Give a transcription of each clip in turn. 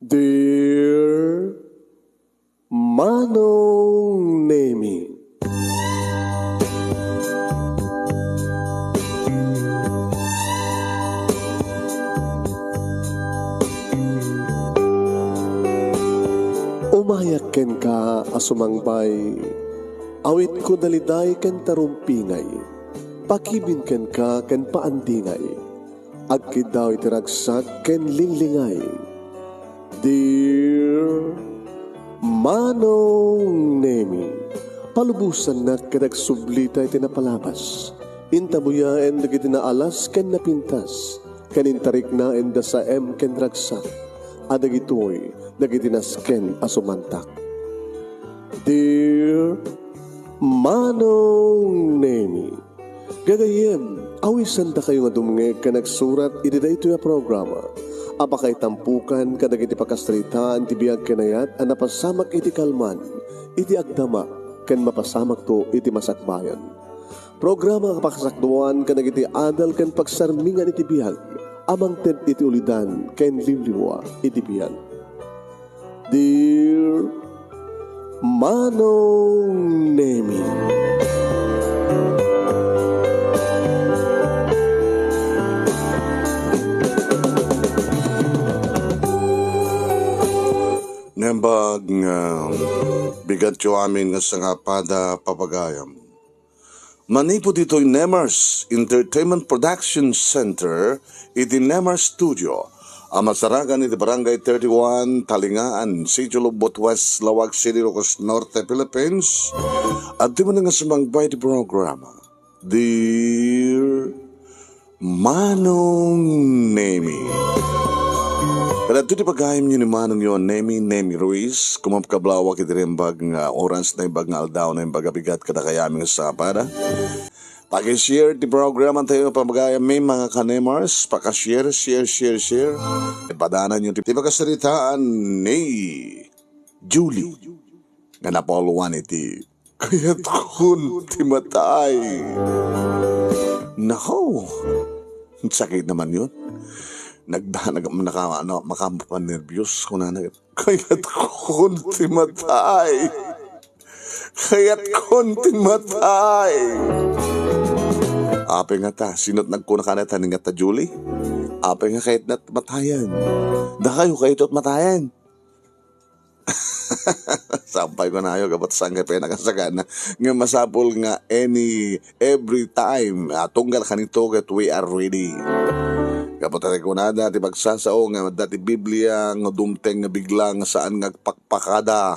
Dear Manong Nemi, umayak ken ka asumangbay, awit ko daliday ken tarumpingay, pakibin ken ka ken paandingay, agkid daw itiragsak ken linglingay. Dear Manong Nemi, palubusan na kadagsublita iti napalabas. Intabuya en dagiti naalas ken napintas, kanintarik na en da sa ken ragsak, adagitoy dagiti nasken asumantak. Dear Manong Nemi, gagayem, awisan da kayo nga dumnge ka nagsurat iti da ito ya programa. Apakay tampukan kadagiti pakasritaan ti biag kenayat a napasamak iti kalman, iti agdama, ken mapasamak to iti masakbayan. Programa kapakasakduan kadagiti adal ken pagsarmingan iti biag, amang ted iti ulidan ken liwliwa iti biag. Dear Manong Nemi, Nembag nga bigat yo amin nga sangapada papagayam. Manipo dito'y Nemers Entertainment Production Center iti Nemers Studio. Amasaragan iti Barangay 31, Talingaan, Sitio Lubot West, Lawag City, Ilocos Norte, Philippines. At di mo na nga sumangbay di programa. Dear Manong Nemi. Pero ito di pagkayam nyo ni Manong yun, Nemi Ruiz, kumapkablawak itirembag nga oras na ibag nga aldaw na ibag abigat kada kayaming sa para. Pag-share di programa tayo pagkayam may mga kanemars, pag-share. Ipadanan nyo di pagkasaritaan ni Julie, nga napoluan iti kaya't kun ti matay. Nako, sakit naman yun. Makampanervyos ko na kaya't konti matay. Ape nga ta, sinot nagkuna ka na taning nga ta, Julie? Ape nga kahit nat matayan. Da kayo kahit at matayan. Sampay ko na ayo, kapat sangay pa yun nakasagana. Nga masapol nga every time, tunggal ka nito that we are ready. Kapatay ko na dati pagsasao nga dati Biblia nga dumteng nga biglang saan nga pakpakada.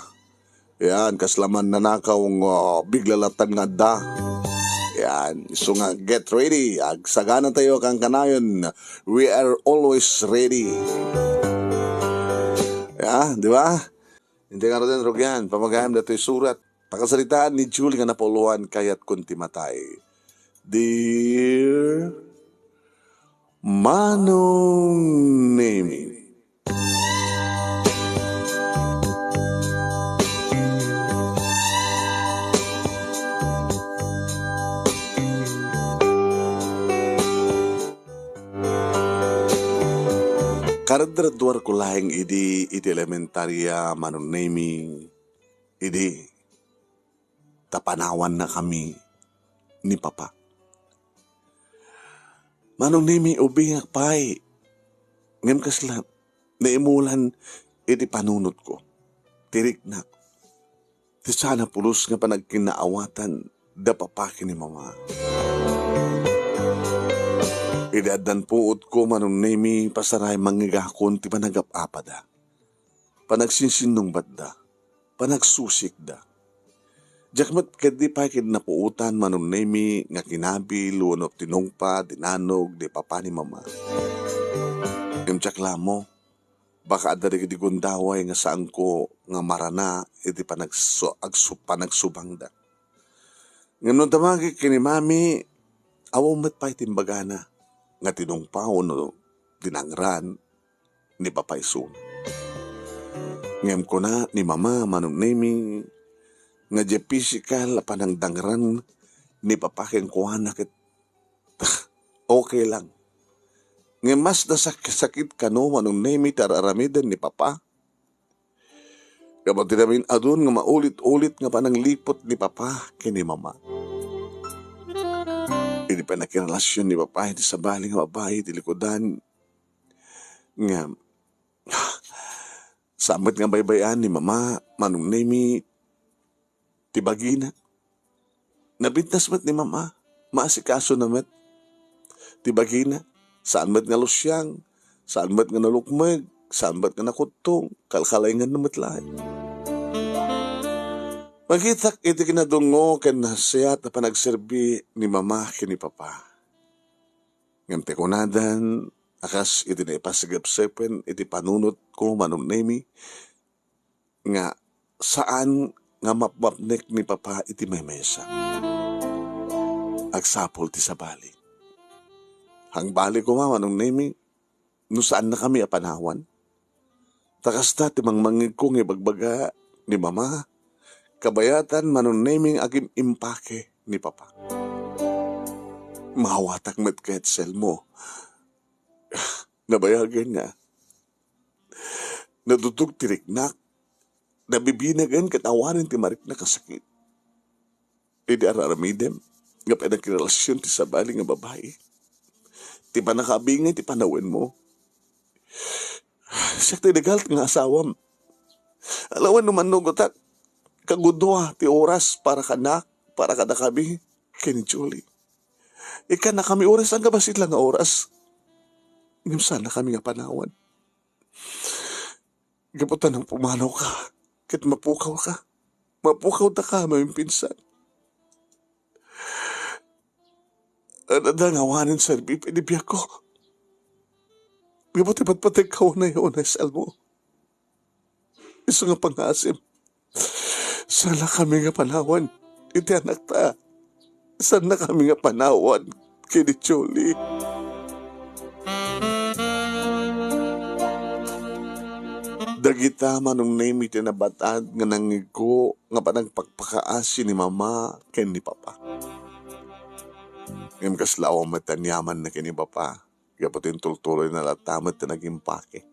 Yan, kaslaman nanakaw nga biglalatan nga da. Yan, so nga get ready. Agsagana tayo kang kanayon. We are always ready. Ya, di ba? Hindi nga rin rogyan. Pamagayam dato'y surat. Pakasalitaan ni Julie nga napuluhan kaya't kunti matay. Dear Manong Nemi. Karadradwar ko lahing iti elementarya Manong Nemi. Idi tapanawan na kami ni Papa. Manong Nemi, ubingak pa'y. Ngem kasla, naimulan iti panunot ko. Tirik na. Ti sana pulos nga panagkinaawatan da papakin ni Mama. Idadan puot ko, Manong Nemi, pasaray mangigakon ti panagap-apada. Panagsinsinong badda. Panagsusik da. Jakmat kadi pa kid napuutan Manong Nemi nga kinabi luonop tinungpa, dinanog, di papa ni Mama. Imtsak mo, baka adari kidi gundaway nga saan ko nga marana iti panagsubang da. Ngayon tamagi kini Mami, awaw mat pa itimbagana nga tinungpa o no dinangran ni Papa Isun. Ngayon ko na ni Mama Manong Nemi, nga di physical panang dangran ni papaking kuha na okay lang. Nga mas nasakit ka no, Manong Nemi, tararamidan ni Papa. Kapag namin adun nga maulit-ulit nga panang lipot ni Papa kini Mama. Hindi pa nakirelasyon ni Papa, hindi sa bali nga babae, di likodan. Nga, samot nga baybayan ni Mama, manong nemi, tibagina. Nabintas mat ni Mama, maasikaso na mat. Tibagina, saan mat nga lusyang, saan mat nga nalukmag, saan mat nga nakutong, kalkalay nga namat lahat. Magitak iti kinadungo ken nasiyat na panagserbi ni Mama kini Papa. Ngam tekunadan, akas iti na ipasagapsepen, iti panunot ko manong nemi, nga saan nga mapmapnek ni Papa iti may mesa. Agsapol ti sabali. Hang bali ko manong nemi, no saan na kami apanawan. Takasta ti mangmangig kong ibagbaga ni Mama, kabayatan manunaming agim impake ni Papa. Mahawatak met ketsel mo. Nabayagan nga. Natutog tiriknak. Nabibinagan katawanan ti marik na kasakit. Hindi araramidem. Nga pinagkirelasyon ti sabali nga babae. Ti panakabingay ti panawin mo. Siya ti nagalt nga asawam. Alawan naman nugotak. Kagudwa ti oras para kanak, para kada kami, kini Julie. Ika na kami oras, ang kabasit lang nga oras. Ngam sana kami nga panawan. Gaputan ng pumanaw ka, kit mapukaw ka. Mapukaw ta ka, mamipinsan. Anada nga wanin sa pinibiyag ko. Gaputan patpatag ka na yun na salmo. Iso nga pangasim. Sana kami nga panawan, iti anak ta. Sana kami nga panawan, kini Julie. Dagita manong name iti nabatad nga nangigo nga panang pagpakaasi ni Mama ken ni Papa. Ngam kaslaw ang matanyaman na kini Papa, gaputin tultuloy na latamat na nag-impake.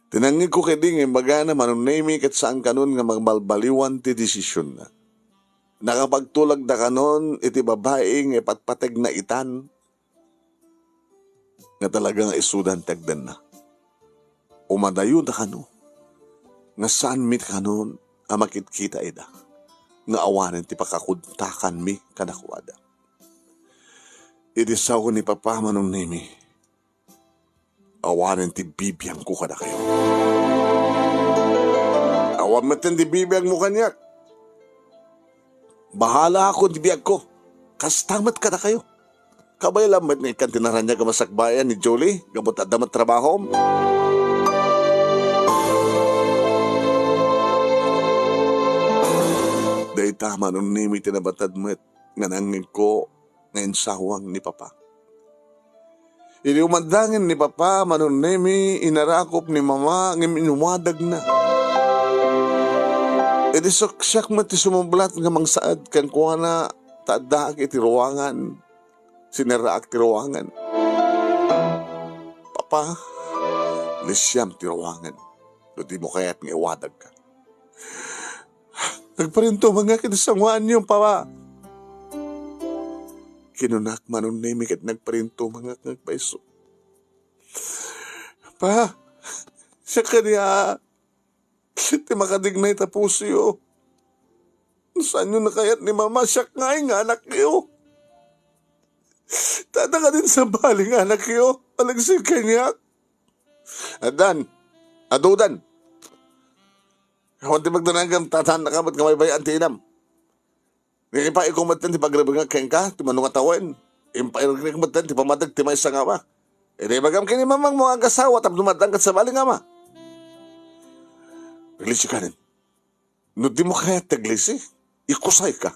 Tinangig ko kedi nga baga na manunemi kat saan kanon nga magbalbaliwan ti desisyon na. Nakapagtulag da kanon iti babae nga ipatpateg na itan nga talagang isudan tagdan na. Umadayo da kano nga saan mit kanon amakitkita ida nga awanan ti pakakuntakan mi kanakwada. Idisaw ko ni Papa manunemi. Awanan ti bibiyang ko kada kayo. Awan matin ti bibiyang mo kanyak. Bahala ako ti biyag ko. Kastamat kada kayo. Kabay lamad nga ikan tinaran niya kamasakbayan ni Julie. Gabot at damat trabaho. Day tama nung nimi tinabatad met. Nga nangin ko ngayon sawang ni Papa. Iniumandangin ni Papa, manunemi, inarakop ni Mama, ngim inumadag na. Edi syak mati sumublat nga mangsaad kan kuha na taadaak iti ruwangan, sinaraak ti ruwangan. Papa, lisyam ti ruwangan, di mo kaya't nga iwadag ka. Nagparinto mga kitasangwaan yung Papa. Kinunak manunemi kat nagparinto mga nagpaiso. Pa, siya kaniya, ti makadignay tapuso yo. Saan yun nakayat ni Mama, siya nga yung anak yo. Tata ka din sa baling anak yo, alagsig kanya. Adan, adudan. Kawan ti magdanagam, tatahan na ka, ba't kamay bayan tinam? Ngayon pa ikumatan ti pagrabang keng ka, ti manong atawan. Ikumatan ti pamadag ti may isang ama. E di bagam kini mamang mga kasawa tap dumatang kat sa baling ama. Naglisi ka rin. No di mo kaya taglisi, ikusay ka.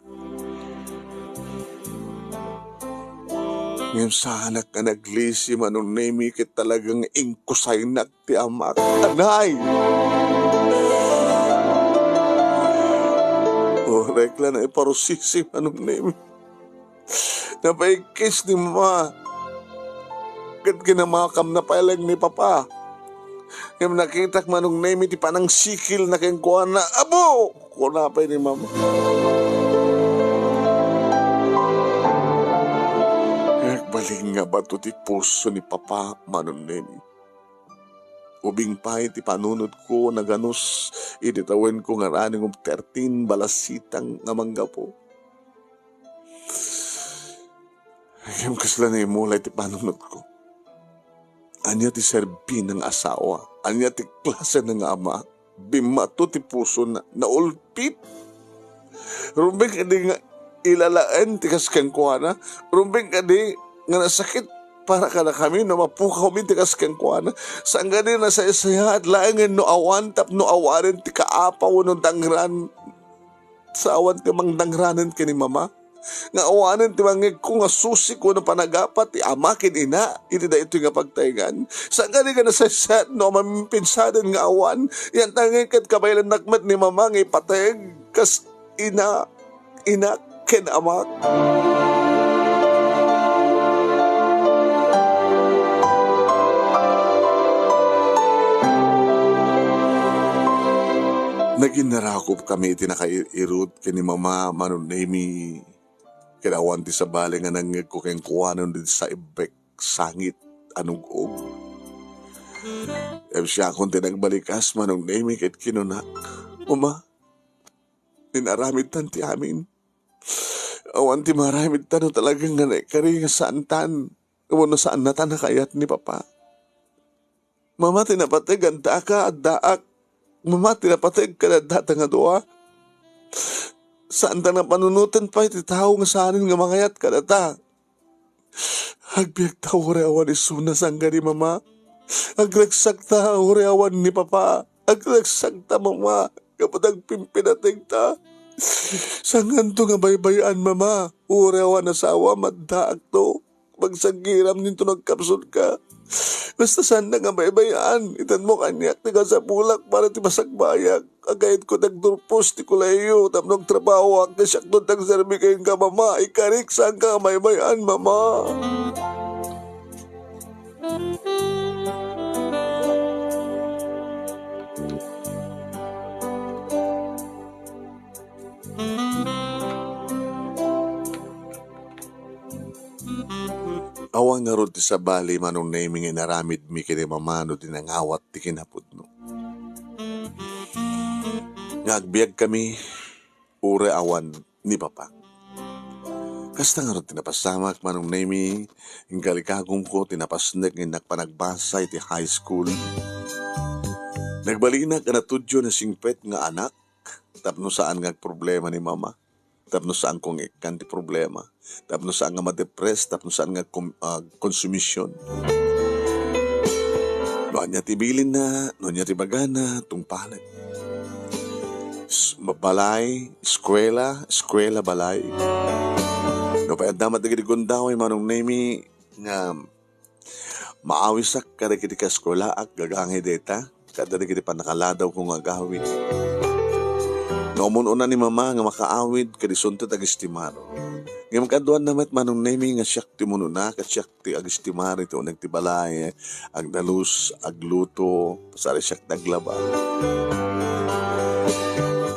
Ngayon sa anak ka naglisi manong nemi kit talagang ingkusay na ti ama. Anay! Rekla na iparusisi manong nemi. Napaikis ni Mama. Kat kinamakam na palang ni Papa. Yung nakita ko manong name iti panang sikil na kayong kuha na, abo! Kunapay ni mama. Baling nga ba ito ti puso ni papa manong name? Ubing pa iti panunod ko na ganus, ititawin ko nga raning 13 balasitang nga mangga po. Yung kasla na imulay ti panunod ko. Anya ti serbi ng asawa, anya ti klase ng ama, bimato ti puso na naulpit. Rumbing kadi nga ilalaan ti kaskang kuhana, rumbing kadi nga nasakit para ka na kami na mapukaw mi ti kaskang kuhana. Saan gani na sa isaya at laangin no awan tap no awarin ti kaapaw no dangran sa awan ti mang dangranan ka ni mama. Nga awanan ti mangig ko nga susi ko na panagapat ti amakin ina iti da ito nga pagtaingan. Saan gani ka na sa isaya no mamimpinsadan nga awan yan tangin kat kabaylan nakmat ni mama nga ipatayag kas ina ken amak. Naginarakop kami iti nakairut kini mama manon nemi kinawan ti sa bali nga nangig ko kayong kuwanon din sa ibek sangit anong og. Siya akong tinagbalikas manong nemi kit kinunak. Mama, ninaramid tan ti amin. Awan ti maramid tan talagang nga naikari nga saan tan. Kung saan na tan nakayat ni papa. Mama, tinapatay ganda ka at daak. Mama, tinapatay ka na data nga doa. Saan ta na panunutan pa iti tao nga saanin nga mangayat ka na ta. Agbiag ta ureawan ni Sunas ang gani mama. Aglagsak ta ureawan ni papa. Aglagsak ta mama. Kapag agpimpinating ta. Sangan to nga baybayan mama. Ureawan asawa maddaak to. Pagsagiram nito nagkapsol ka. Basta saan na nga baybayaan. Itan mo kanyak ti ka sa bulak para ti masagbayag. Agayit ko nagdurpos ti kulayo. Tapnog trabaho ak na siyak doon tagserbi kayong ka mama. Ikarik saan ka baybayaan mama. Awang nga ti sa bali manong naming inaramid mi kini mamano dinangawat ti kinapudno. Ngagbiag kami ure awan ni papa. Kasta nga ron tinapasamak manong nami yung galikagong ko tinapasnag ng nakpanagbasa iti high school. Nagbalinag na tudyo na singpet nga anak tapno saan nga problema ni mama. Tapno saan kong ikan ti problema. Tapno saan nga ma-depress, tapno saan nga konsumisyon. Noon niya tibilin na, noon niya tibagana, tungpalag. Balay, eskwela, balay. No, pa damat na gitigundaway manong nami nga maawisak kada kiti ka eskwela ak gagangi deta, kada kiti pa nakaladaw kong agawin. Noon una ni mama nga makaawid kadisunto agistimaro. Ngam kaduan namat manong nemi nga siyak ti mununa kat siyak ti agistimaro ito nagtibalay agdalus agluto pasari siyak naglaba.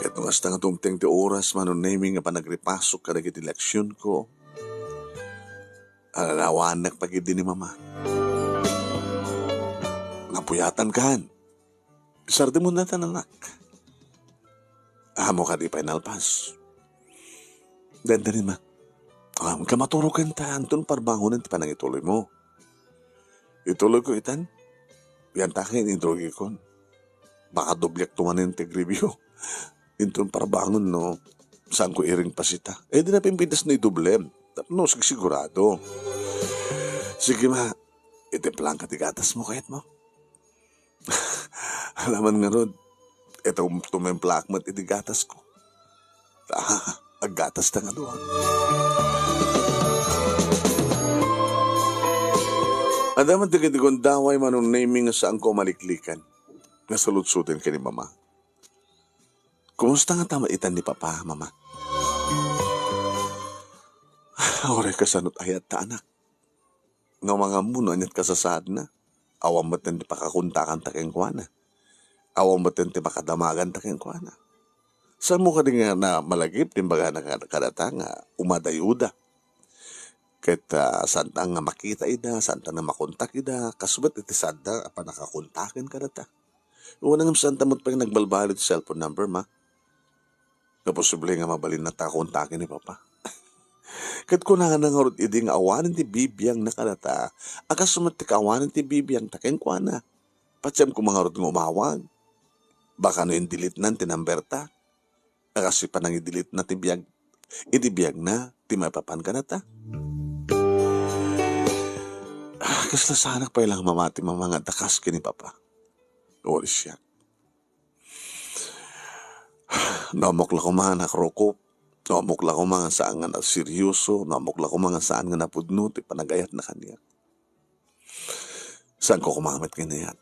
Ket nung hasta nga tumteng ti oras manong nemi nga panagripasok kada kiti leksyon ko. Alalawanak pagid ni mama. Napuyatan kan. Sardi mo na tananak. Amo ka di final pass. Ganda rin ma. Kamaturo ka ta, Anton, parbangunan ti panang ituloy mo. Ituloy ko itan. Yan takin, indrogi ko. Baka doblyak tumanin tig-review. Inton parbangon, no. Saan ko iring pasita? Di na pimpintas na idublem. No, sigurado. Sige ma, itiplang katigatas mo kahit mo. Alaman nga Rod. Ito tumemplak mo't itigatas ko. Agatas na nga doon. Adaman tigitigong daway manong naming saan ko maliklikan. Nasalutsutin ka ni mama. Kumusta nga tamaitan ni papa, mama? Aure ka sanot ayat ta anak. Nga mga muno anyat kasasad na. Awang mo ti pakakuntakan takeng kuana. Awang mo ti pakadamagan takeng kuana. Saan mo ka din nga na malagip, timbaga na kadata nga umadayuda. Kahit santang nga makita ida, santang nga makontak ida, kasubat iti santa, apa nakakontakin kadata. Unang santa mo't pa yung nagbalbalid cellphone number, ma. Naposible nga mabalin na takontakin ni Papa. Kat ko na nga nangarot iding awanin ti bibiyang nakadata, akasumat ti kawanin ti bibiyang takeng kuana. Patsam ko mangarot ng umawag. Baka no yung delete nan tinamberta. Kasi pa nang i-delete na ti biyag, itibiyag na, ti mapapan ka na ta. Kasla sanak pa ilang mamati mga dakas kini Papa. Uli siya. Namok la ko mga nakrokop. Namok la ko mga saan nga na seryoso. Namok la ko mga saan nga napudno. Ti panagayat na kanya. Saan ko kumamat ganyan?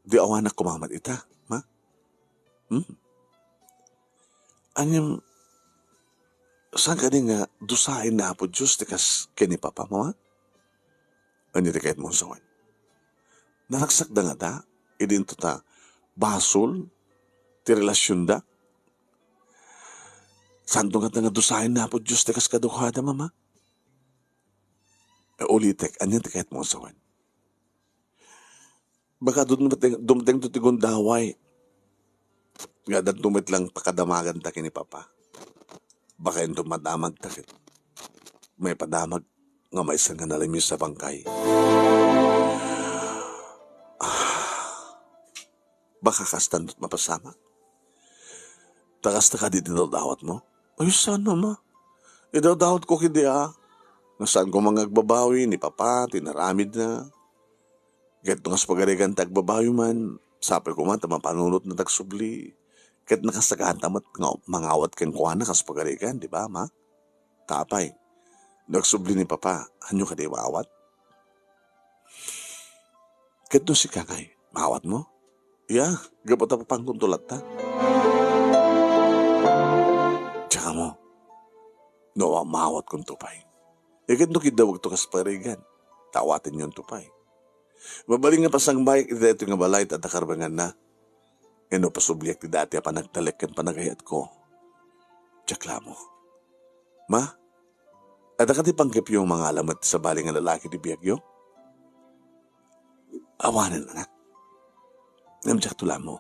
Di awanak kumamat ita, ma? Anyam, saan ka din nga dusain na po Diyos ti kas kini Papa mo, ha? Ano ti kahit mong sawan? Naragsak da nga da, idinto ta, basol, ti relasyon da. Santo nga dusahin na po Diyos ti kas kadukhada, mama? Ulitek, anyan ti kahit mong sawan? Baka dumating to ti gundaway, nga dat dumit lang pakadamagan ta kini Papa. Baka yung dumadamag takit. May padamag nga may isang nga nalimyo sa bangkay. Baka kastandot mapasama. Takas na ka di dinadawat mo. Ay, saan mama? Idadawat ko kidi Nga saan ko mga agbabawi ni Papa, tinaramid na. Kahit nga sa pagarigan tagbabawi man, sabi ko man, tamapanunot na tagsubli. Kahit nakasagahan tamat mangawat kang kuha na kas pagarigan, di ba, ma? Tapay. Nagsubli ni Papa, hanyo ka di maawat? Kahit no si Kangay, maawat mo? Yeah, gabot na papang kuntulat ta. Tsaka mo, no, maawat kong tupay. Kahit no kidawag to kas pagarigan, tawatin yung tupay. Mabaling nga pasang bayik, ito nga balay at nakarbangan na. Eno pasubliak ti dati pa nagtalek kan panagayat ko. Tsakla mo. Ma, at akati panggap yung mga alamat sa baling nga lalaki di biyagyo? Awanan anak. Namjak tula mo.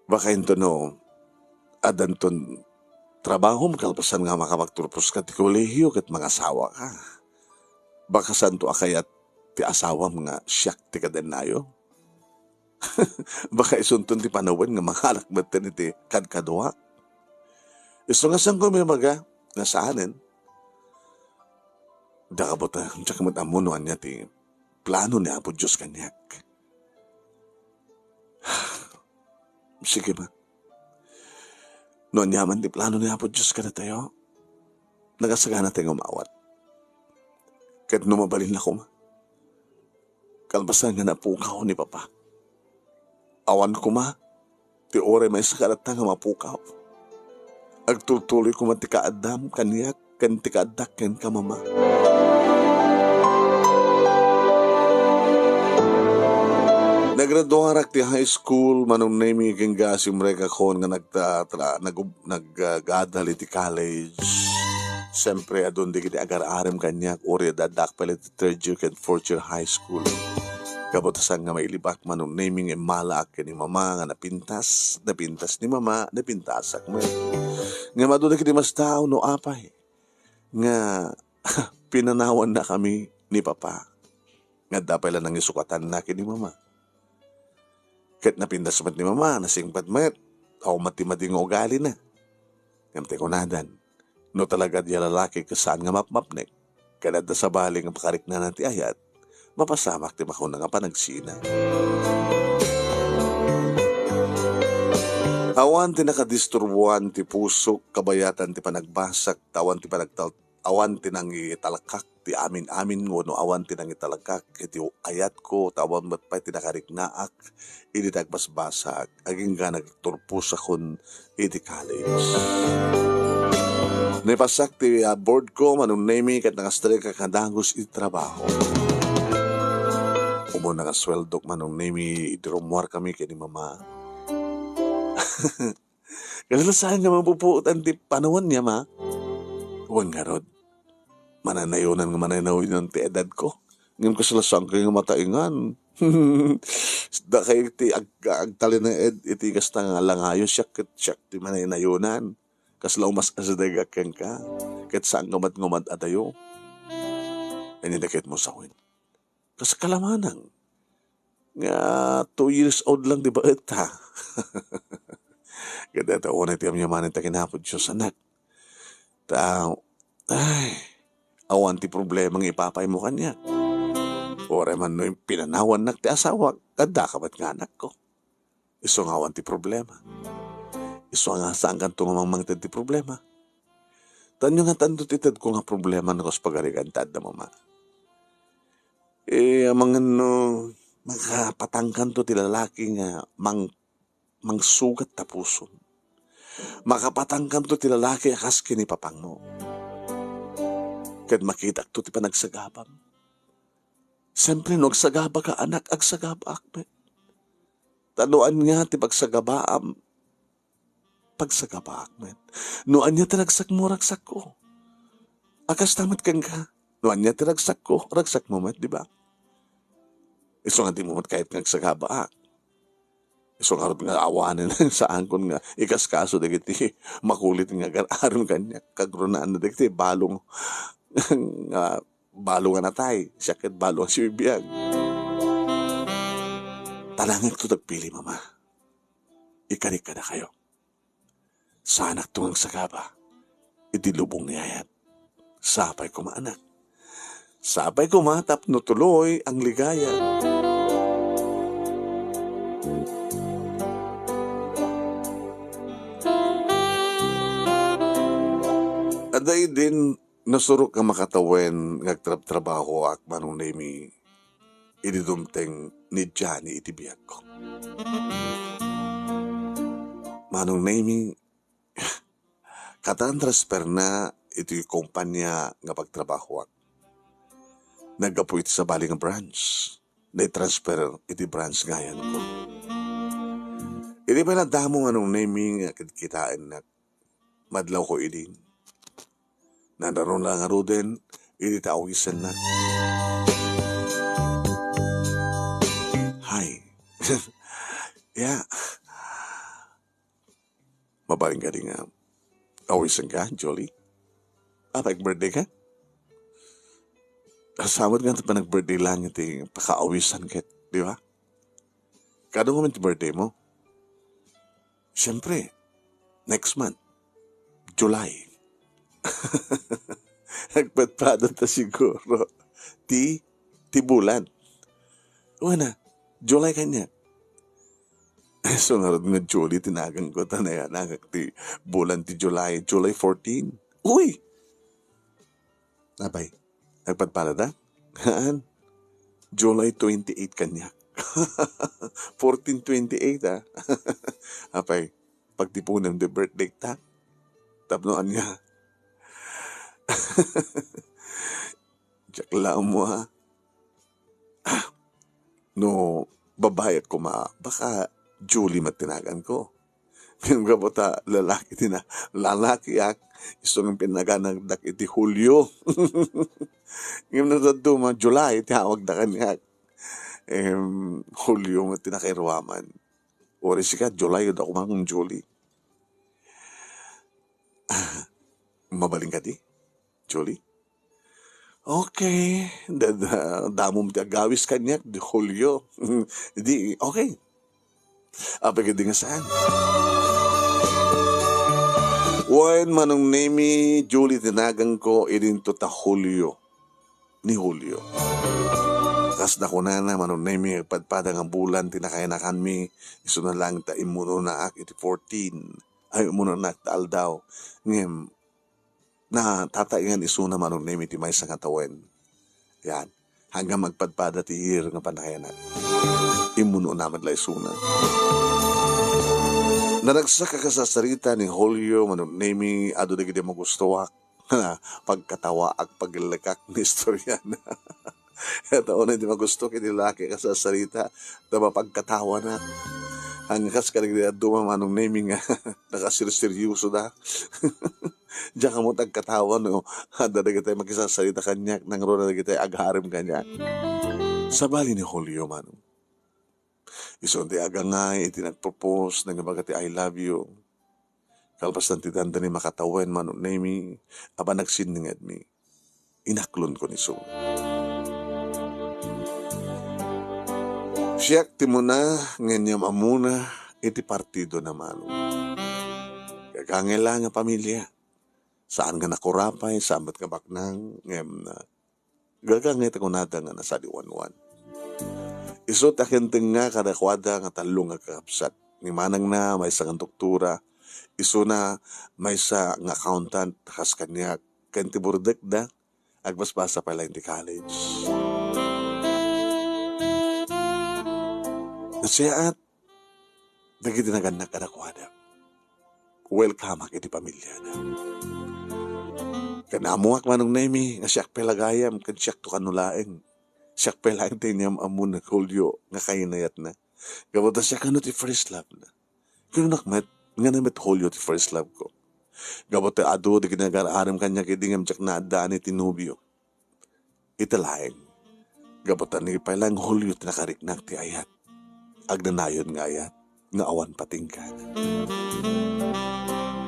Baka ito no, adan ton trabaho makalpasan nga makamagturpos ka ti kolehiyo kat mga asawa ka. Baka santo akayat ti asawa mga siyak ti kadenayo. Baka isuntun ti panawan nga makalak batin iti kadkadwa. Iso nga sang kumimaga nga saanin. Dakabot na tsaka matamunuan niya ti plano niya po Diyos kanyak. Sige ma. Noon yaman ti plano niya po Diyos ka na tayo. Nagasagana tayong umawat. Kahit numabalin ako ma. Kalbasan nga napukaw ni Papa. Awan ko ma, ti ore may sakarata nga mapukaw. Agtutuloy ko man ti kaadam, kaniyak, kan ti kaadak, kan kamama. Nagraduarak ti high school, manong nami kang simreka kon nga naggadal iti college. Siyempre, adun di kiti agar-arem kanyak, ore dadak pala ti third year kan fourth year high school. Kabotasan nga may libak manong naming malak ni mama nga napintas ni mama, napintasak mo. Nga maduna kiti mas tao no apay. Nga pinanawan na kami ni Papa. Nga dapay lang nang isukatan na kini mama. Kahit napintas mat ni mama, nasingpat mat, ako mati-mating ugali na. Ngamte ko nadan, no talaga di lalaki kasaan nga mapmapnek. Kanada sa baling ang pakarik na nanti ayat, mapasamak ti makaw na nga panagsina. Awan ti nakadisturbuan ti puso, kabayatan ti panagbasak, awan ti awan ti nang italakak, ti amin-amin ngo, no awan ti nang italakak, iti ayat ko, tawan matpay ti nakariknaak, iti tagbasbasak, aging ga nagturpus akon iti college. Nipasak ti board ko, manong nami kat nakastalik kakadangos iti trabaho. mo nakasweldok manong nemi idirumwar kami kay ni mama. Kasalasahan nga mapupuutan ti panawan niya ma. Huwag nga rod. Mananayonan nga mananawin ng ti edad ko. Ngayon kasalasan kayo nga mataingan. Da kayo ti agtali na iti kasta nga langayo siyak ti mananayonan. Kasla umas kasadagakang ka. Kat saan ngumad atayo. Inidakit mo sa win. Kasi kalamanang. Nga 2 years old lang di ba ita? Kada taon na tiyam yamanin ta kinapod siya sa anak. Awan ti problema ng ipapay mo kanya. Ore man no yung pinanawan nak ti asawa, kada kabat nga anak ko. Iso nga awan ti problema. Iso nga saan kan tumamang ti problema. Tanyo nga tanto titad ko nga problema na kos pagaligantad na mama. Mga no, makapatangkan to ti lalaki nga mangsugat ta puso. Makapatangkan to ti lalaki akas kinipapang mo. Kad makita to ti panagsagabam. Siyempre, no, agsagaba ka, anak, agsagaba akme. Tanuan nga, ti pagsagabaam, pagsagaba akme. Noan niya tinagsak mo, ragsak ko. Akas tamat kang ka. Noan niya tinagsak ko, ragsak mo, di ba? Iso nga di mo kahit nagsagaba ak. Iso nga rin nga awanin saan kon nga ikas kaso dagiti makulit nga aron kanya. Kagrunaan na dagiti balong nga balo nga natay, siyakit balo ang sibiyag. Talangin ko tagpili, mama. Ikarik ka na kayo. Sa anak tungang sagaba, idilubong niyayat. Sapay ko maanak. Sapay ko matap no tuloy ang ligaya. Aday din, nasurok ka makatawen ngagtrabaho ak manong nemi ididumteng ni Johnny itibiyag ko. Manong nemi katan transfer na iti kumpanya nga pagtrabaho ak. Nagapo iti sa baling branch. Na-transfer iti branch ngayon ko. Iti pa na damo manong nemi nga kitain na madlaw ko idin. Nanaroon lang nga din, iti taawisan na. Hi. Yeah. Mabaling ka din nga. Awisan ka, Jolie? Pag-birthday ka? Kasamad nga pa nag-birthday lang iti pakaawisan ka, di ba? Kado mo iti birthday mo? Siyempre, next month, July. Nagpatpado ta siguro. Ti bulan. O na, July kanya. So nga nga Julie, tinagang ko ta na yan. Ti bulan ti July. July 14. Uy! Abay, nagpatpado ta? Haan? July 28 kanya. 14-28 ha. Apay, pagtipunan the birthday ta. Tapnoan niya. Jakla mo ha. No, babayat ko baka Julie matinagan ko. Ngayon ka po ta, lalaki ak, isong pinaganagdak iti Hulyo. Ngayon na to, July, tawag na kanyak. Hulyo mo tinakairuaman. Ori siya, July, yun ako mang Julie. Mabaling ka di? Julie? Okay. Damo mo agawis kanya, di Julio. Di, okay. Apagod nga saan? Wen manong nemi Julie tinagang ko idinto ta Julio. Ni Julio. Kas na ko na manong nemi padpada nga bulan tinakayanakan mi iso na lang ta imuno na ak iti 14. Ay imuno na taal daw. Ngem na tataingan iso na manong nemi ti may sa katawen. Yan. Hanggang magpadpada ti year nga panakayanan. Imuno naman la iso na. Nanagsaka ka sa sarita ni Julio manong nemi ado na gede mo gusto wak. Pagkatawa ak paglakak ni istorya na. Ito na di magusto kinilaki ka sa salita na mapagkatawa na. Ang kas ka nagdaduma manong naming nga nakasiryoso na. Diyan ka mo tagkatawa no. Handa na kita makisasalita kanyak nang ro na kita agharim kanyak. Sa bali ni Julio manong. Isunti aga nga iti nagpropose nang bagati I love you. Kalpas ng titanda ni makatawen manong naming aba nagsiningad mi. Inaklon ko ni Sol. Siyak ti mo na, nganyam amuna, iti partido naman. Kagangela nga pamilya. Saan nga nakurapay, saan ba't ka baknang, ngayam na. Gagangit ako nata nga nasa diwan-wan. Isot akin nga kadakwada nga talong nga kakapsat. Ni manang na, may isang doktura. Iso na, may isa nga accountant, kas kanya, kanti burdek da, agbasbasa pala hindi college. Siya at nagitinagan na kadakwada. Welcome ak iti pamilya na. Kanamuak manong nemi nga siyak pelagayam kan siyak to kanulaeng. Siyak pelang tinyam amun na Julio nga kainayat na. Gabota siya kano ti first love na. Kano nakmet nga namet Julio ti first love ko. Gabota ado di kinagararam kanya kidingam siyak na adaan iti nubyo. Italaeng. Gabota ni pailang Julio ti nakariknak ti ayat. Agnanayon nga ayat, nga awan patingkan.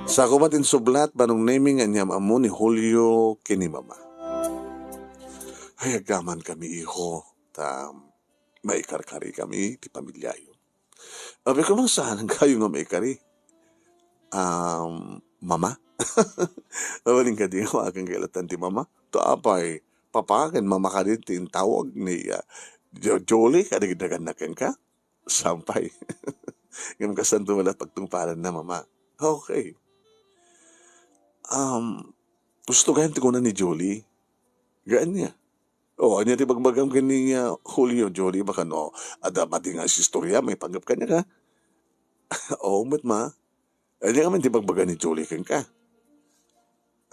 Sa kumatin sublat, banong naming anyam amo ni Julio kini mama. Hayagaman kami iho, maikarkari kami, ti pamilyayo. Abi ko mang saan kayo nga maikari? Mama? Awaling ka din ako aking kailatan ti mama. To apay, papakan mama ka din ti tawag ni Jolie, kadagdagan na ka? Sampay. Yung kasanto wala pagtungpalan na mama. Okay. Gusto kayo ko na ni Jolie. Gaan niya. Anya ti bagbagam kani Julio Jolie baka no. Ada mati nga si istorya may panggap ka niya ka. Mat ma. Anya ka man ti bagbagan ni Jolie kan ka.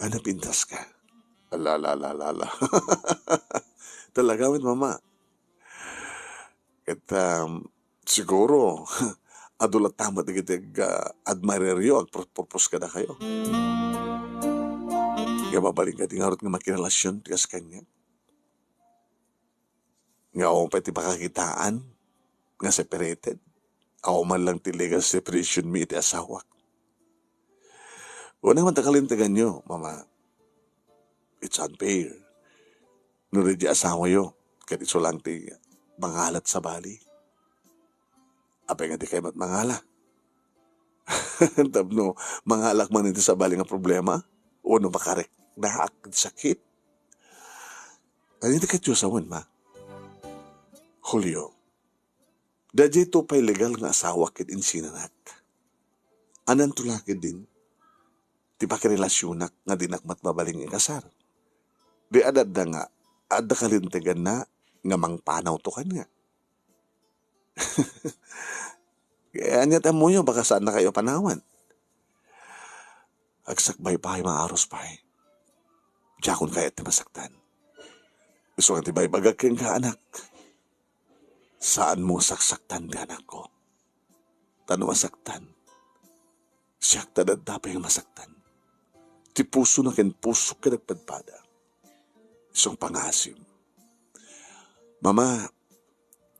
Ano pintas ka? La. Talaga mat mama. At siguro, adulat tama di kita admireryo, agpropos ka na kayo. Nga mabaling ka di nga nga makirelasyon tigas kanya. Nga ako pa ti pakakitaan, nga separated. Ako man lang ti legal separation mi iti asawak. Wala naman takalintagan nyo, mama. It's unfair. Nuri di asawa yo, kaya iso lang ti mangalat sa bali. Apay nga di kayo mangala. Tapno, mangalak man ito sa bali nga problema. O no makarek na sakit. Ano hindi ka Diyosawan, ma? Julio, dadya ito pa'y legal nga asawa kit insinanak. Anan tulakid din, di pa kirelasyonak nga dinakmat mabaling ikasar. Di adad na nga, adda kalintegan na nga mangpanaw to kanya. Kaya niya tamo nyo, baka saan na kayo panawan. Agsakbay pa kayo mga aros pa eh. Diyakon kayo at masaktan. Gusto nga tibay bagag kang ka anak. Saan mo saksaktan di anak ko? Tano masaktan. Siyak tadad dapat yung masaktan. Ti puso na ken puso ka nagpadpada. Isang pangasim. Mama,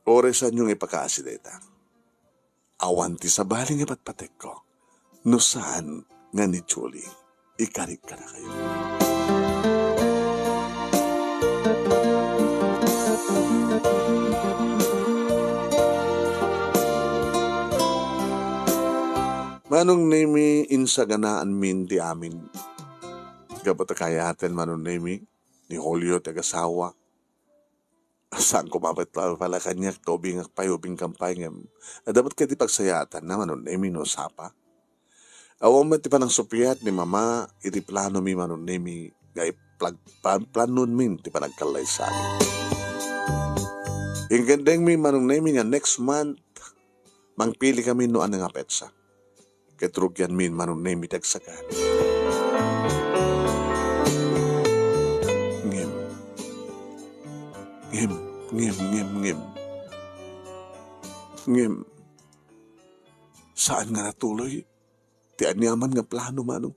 oresan yung ipakaasideta. Awan ti sa baling ipatpatek ko. No saan nga ni Julie, ikarik ka na kayo. Manong nemi insaganaan min di amin. Gabata kayaten manong nemi ni Julio tagasawa. Saan kumapit pala kanya, tobing at payubing kampay ngam. Dapat kayo di pagsayatan naman nun, no sapa. Awang mati pa ng supiyat ni mama, iti plano mi manon nemi, gay planon min, ti pa nagkalay sa amin. Ingkandeng mi manong nemi nga next month, mangpili kami noan nga petsa. Ketrugyan min manon nemi tagsagan. Ngem, Ngem. Ngem, saan nga natuloy? Ti anyaman nga plano manong.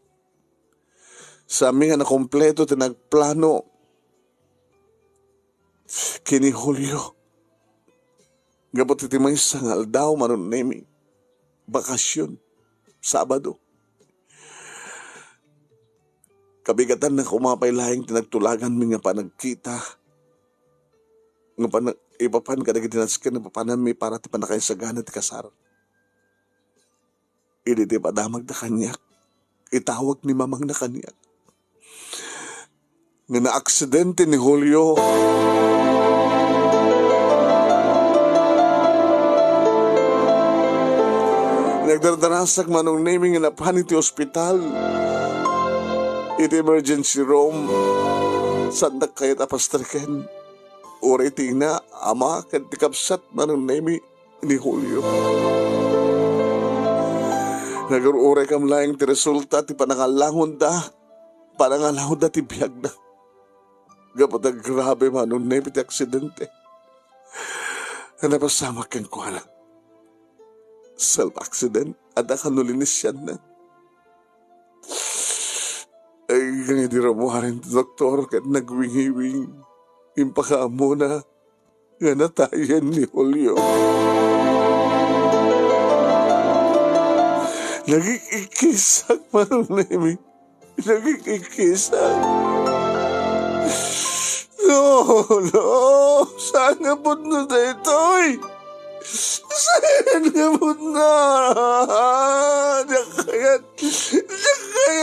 Sa amin nga nakompleto ti nagplano. Kini Julio. Gabot iti may sangal daw manon nemi. Bakasyon. Sabado. Kabigatan na kumapay lahing tinagtulagan mi nga panagkita. Nga ipapan ka na gitinaskin na papanami para ti panakaisagana ti kasar. Ili ti padamag na kanyak. Itawag ni mamang na kanyak. Nga na-aksidente ni Julio. Nagdardarasak manong naming nga napahan iti ospital. Iti emergency room. Sandak kayat apastriken. Uri tina, ama, kantikapsat manong nami ni Julio. Nagurure kam laing ti resulta ti panangalangon da. Panangalangon da ti biyag na. Gapot ang grabe manong nami ti aksidente. Napasama kang kuhala. Self-accident at akanulinis yan na. Ay, ganyan di ramuharin ti doktor kat nagwingi-wing. Impakaamo na nga natayan ni Julio. Nagikikisak manong nemi. Nagikikisak. No. Saan nga po na dito'y? Saan nga po na? Dakayat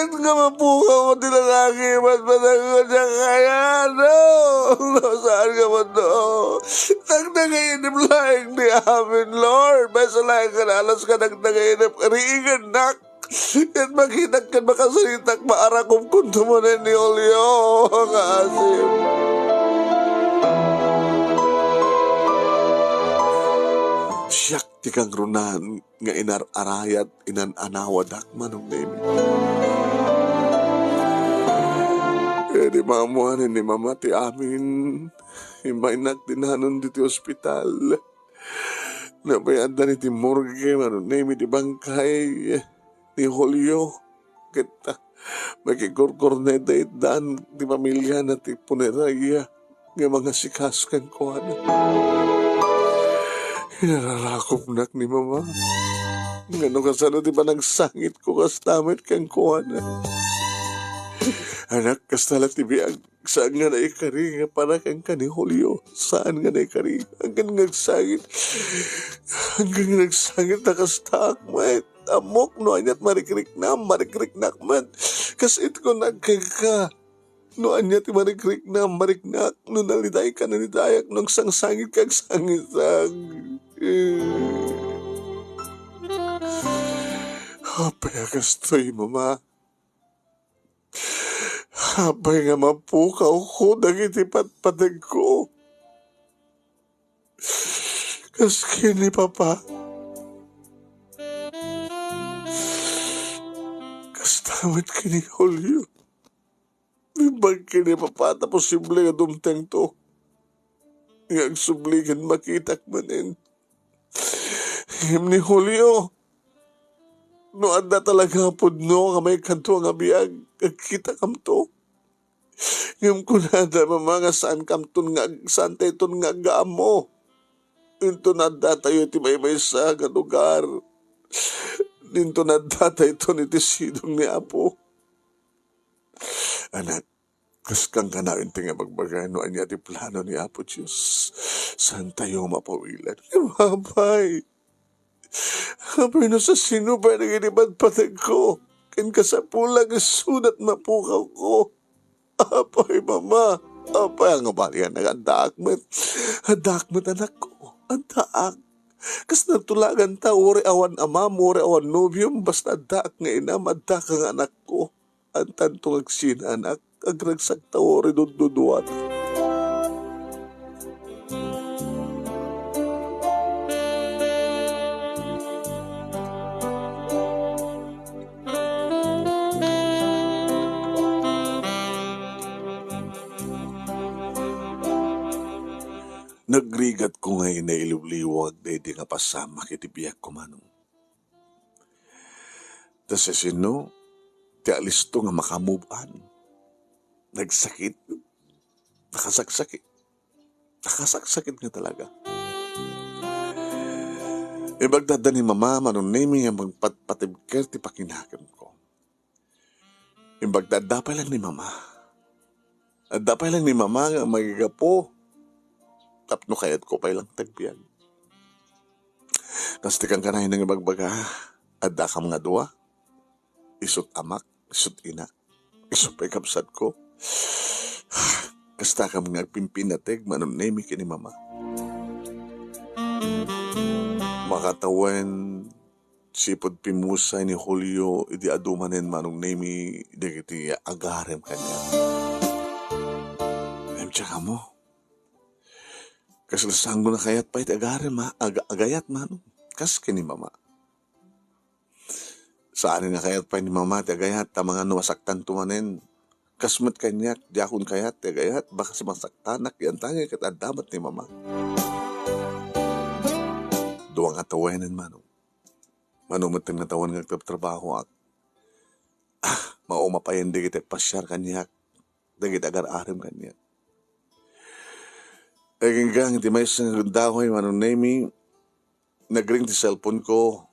nga mapukaw ko di lalaki. Mas panagod dakayat. No. Saan nga po na? Nagdagainip lang ni amin, Lord. Basta lang ka na alas ka nagdagainip. Riingan nak. At makitak ka makasalitak maarakom kung tumunin ni Julio. Kasim. Siyak ti kang runan nga inar-arayat inan-anawadak manong nemi. Di maamuanin ni mama ti amin. Imainak dinanon di ti ospital. Nabayad na ni ti morgue manong nemi di bangkay ni Julio. Kita magigurgurneta itdan di pamilya na ti puneraya nga mga sikas kang kuhan. Hinararakop nak ni mama. Ngano kasano di ba nagsangit ko kastamit kang kuhan. Anak kastalat ti biag. Saan nga na ikari nga para kang kani Julio. Saan nga na ikari. Hanggang nagsangit. Hanggang nagsangit na kastak mat. Amok no anyat marikrik na man. Kas ito ko nagkaka. No anyat marikrik na mariknak. No naliday ka nalidayak. Nung sangsangit kag sangisang. Apay akastoy mama. Apay nga mapukaw ko. Dagiti patpatag ko. Kas kini papa. Kastamit kini Julio. Ibang kini papa. Tapos simple nga dumteng to. Nga subligan makitak manin. Him ni Julio. No anda talaga po no kamay kanto nga biyag. Kita kam to. Ngam kunada mamanga saan kam ton nga saan tayo ton nga gaamo. Into nada tayo ti may sa nga lugar. Into nada tayo ton iti sidong ni Apo. Anak, kas kang kanawin ti nga magbagay no anya ti plano ni Apo Diyos. Saan tayo mapawilan? Mabay. Apay no sa sino ba naginipan patag ko? Ken kasapulang sunat mapukaw ko. Apay mama. Apay ang abalian nag-andakmet. Andakmet anak ko. Andaak. Kas natulagan ta uri awan ama uri awan nobyum basta andaak nga inam andaak ang anak ko. Antan tungag sinanak. Agragsak ta uri dududuat. Igat ko ngay nailiwliwag na hindi nga pasama kitibiyak ko manong. Tas sino, ti alisto nga makamove on. Nagsakit. Nakasaksakit. Nakasaksakit nga talaga. Ibagdada ni mama, manong nami nga magpatibker ti pakinakan ko. Ibagdada pa lang ni mama. Adda pa lang ni mama nga magigapo. Tapno kayat ko pa ilang tagbiyan. Kastikan ka na yun ng ibagbaga. Adda ka mga dua. Isut amak, isut ina. Isut pa ikapsat ko. Kasta ka mga pimpinateg, manunemi ka ni mama. Makatawan, sipod pimusay ni Julio, idi adumanen manunemi, di kiti agarem kanya. Ngayon tsaka mo. Kasalasan ko na kayat pa iti agarem ha, agayat manong. Kas ka ni mama. Saan nga kayat pa ni mama, ti agayat, ta mga nuwasaktan tumanen. Kasmat kanyak, di akong kayat, ti agayat, baka sumasaktanak, yan tangay kat adamat ni mama. Duwang atawanan manong. Manong matang natawan nga trabaho ak. Maumapayan di kita pasyar kanyak, di kita agar-arem kanyak. Hanggang di may isang dahoy manong nami, nagring ti cellphone ko.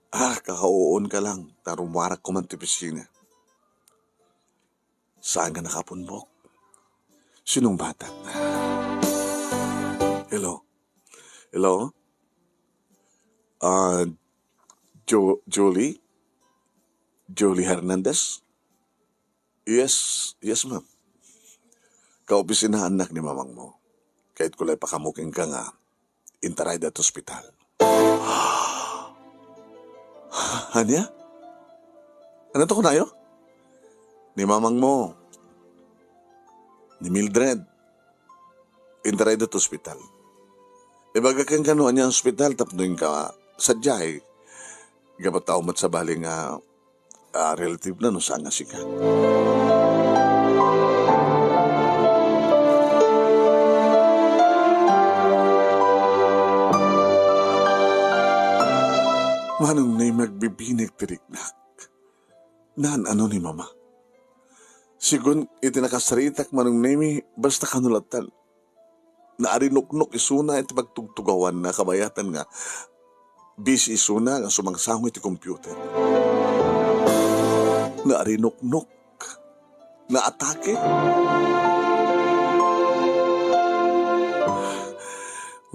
Kakauon ka lang, tarumarak ko man ti pisina. Saan ka nakapunbok? Sinong bata? Hello? Hello? Julie? Julie Hernandez? Yes, ma'am. Kaopisina anak ni mamang mo. Kahit kulay pakamuking ka nga, intaray dat hospital. Hanya? Ano to kunayo? Ni mamang mo. Ni Mildred. Intaray dat hospital. Ibaga kang kanuan niya hospital, tapnoin ka sadyay. Gabat tao mat sa baling relative na no saan nga sikat. Manong na'y magbibinig tiriknak. Naan ano ni mama? Sigun itinakasaritak manong na'y basta kanulatan. Naarinuknok isuna iti pagtugtugawan na kabayatan nga. Busy isuna nga sumangsango iti computer. Naarinuknok. Naatake.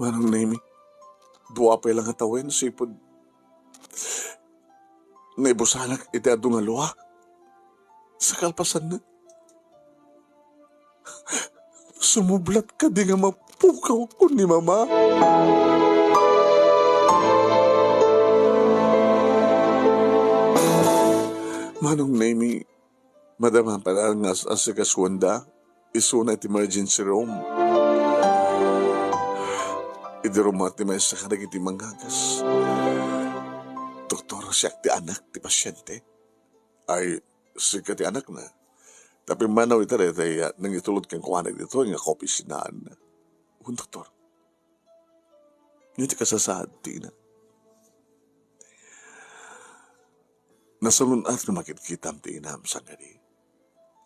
Manong na'y duwa pa ilang atawin sipod naibusanak iti adu nga luha sa kalpasan na. Sumublat ka di nga mapukaw ko ni mama. Manong nami, madama pa lang as kaswanda, isuna at emergency room. Idirumati may sa karag iti manggagas. Doktor, siya ti anak, ti pasyente. Ay, siya ti anak na. Tapi manaw ito rin, nang itulod kang kuwanag dito, nga kopi sinaan na. Doktor, yun ti kasasad, ti na. Nasalunat na makikita ang ti inam sa gani.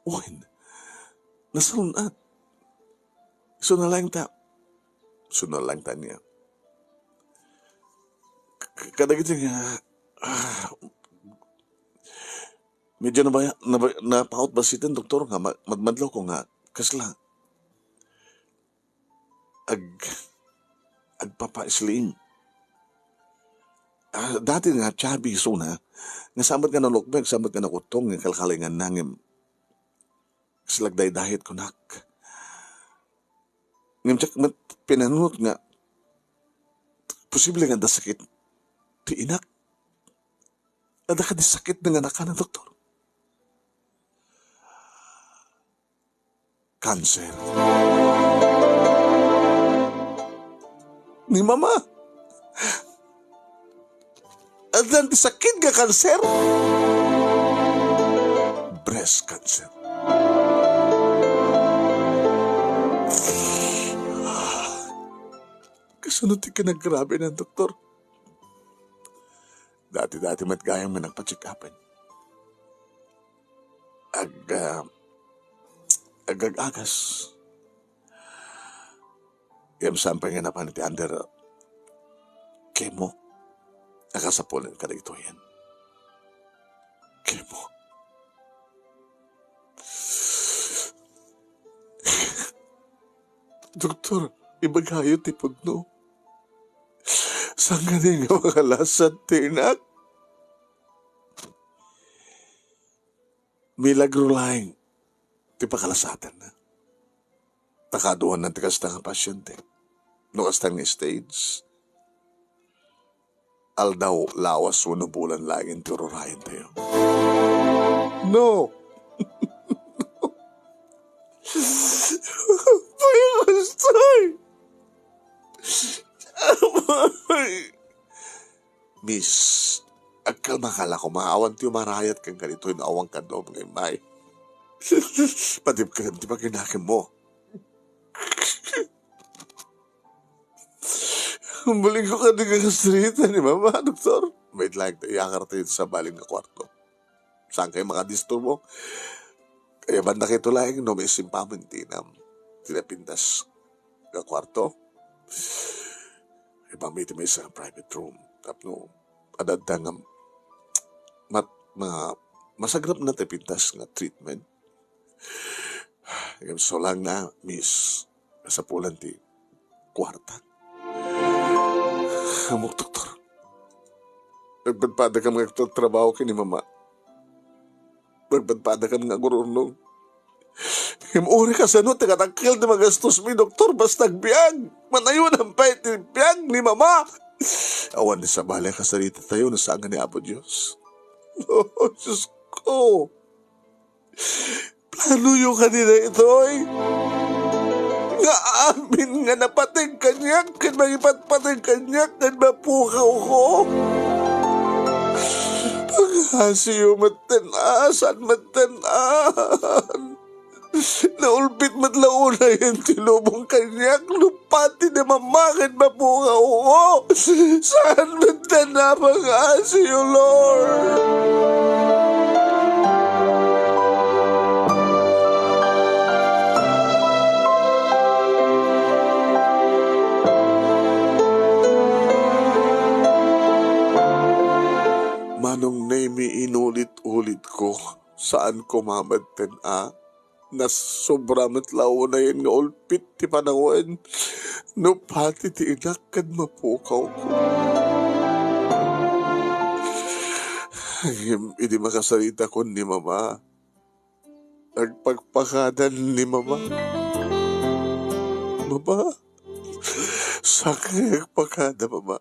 Uwin, nasalunat. Sunalang ta. Sunalang ta niya. Kadagit nga, medyo napaut ba sitin, doktor, nga, madmadlaw ko nga, kasla, agpapa-slim. Dati nga, chubby, suna, nga samad ka na lukbeg, samad ka na kutong, nga kalkalingan nangim, kaslagday dahit ko nak. Ngimtsak, pinanunot nga, posible nga da sakit, ti inak, ada ka di sakit ng anak ka na, doktor. Cancer. Ni mama. Ada di sakit nga cancer. Breast cancer. Sunod ti kinagrabe ng doktor. Dati-dati matgayang man nagpa-check-upan. Agag-agas. Yung sampay nga napan iti under chemo. Nakasapulan ka na ito yan. Chemo. Doktor, ibagayo ti pugno. Saan ka nga mga lasat, tinak? Milagro lang. Ti pakalasatan na. Takaduan ng tikas ng pasyente. Nukas ng stage. Aldaw lawas uno bulan laging tururahin tayo. No! Payakostoy! Miss, agkalmakala ko maawan tiyo marayat kang ganito yung awang kandom ng may. Patip ka di ba kinakim mo? Humbalik ko ka ng kastrita ni Mama, Doktor. Wait lang, iyakar tayo sa baling na kwarto. Saan kayo makadisturbo? Kaya banda kayo lang, no may simpamin tinapintas na kwarto. Ipamiti may sa private room. Tapno, adadang masagrap na tapintas nga treatment. So lang na, miss, sa pulan ti kwarta. Amok, doktor. Nagbadpada ka mga trabaho kini Mama. Nagbadpada ka mga gurunong. Himuri ka sa no, taga-takil na magastos mi, doktor, basta nagbiag. Manayon ang pait ni biag ni Mama. Awan ni sa balay ka sarita tayo na saan ni Apo Diyos. Oh, Diyos ko. Plano yung kanina ito, eh. Nga amin nga napating kanyak, kan magipatpating kanyak, kan mapukaw ko. Paghasiyo matanan, matanan. Naulpit matlauna yung tilubong kanyak, lupati na mamakin mapukaw ko. Saan matanan paghasiyo, Lord? Manong Nemi, inulit-ulit ko, saan ko mamadten na sobra matlaw na yan nga ulpit ti panawan, no pati ti inakad mapukaw ko. Hindi makasarita ko ni Mama. Nagpagpakadan ni Mama. Mama, saan kayo nagpakada, Mama?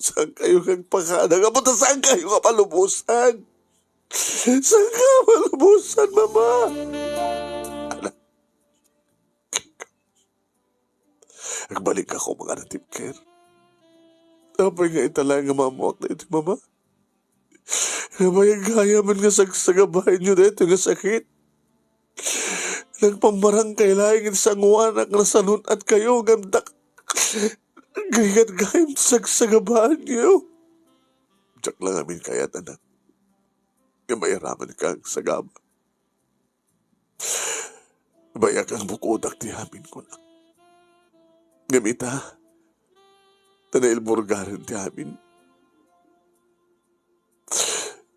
Saan kayo nagpakada? Kapunta saan kayo kapalubusan? Saan ka malubusan, Mama? Anak, nagbalik ako mga natip care. Tapos nga italang nga mamuak na ito, Mama. Namayagaya man nga sagsagabahin nyo na ito nga sakit. Nagpamarang kailangin sa nguwanak na sanun at kayo gandak. Gayat-gayam sagsagabaan niyo. Diyak lang amin kaya't anak. Kamayaraman kang sagaba. Bayak ang bukodak ti amin ko na. Gamita, tanail burgaran ti amin.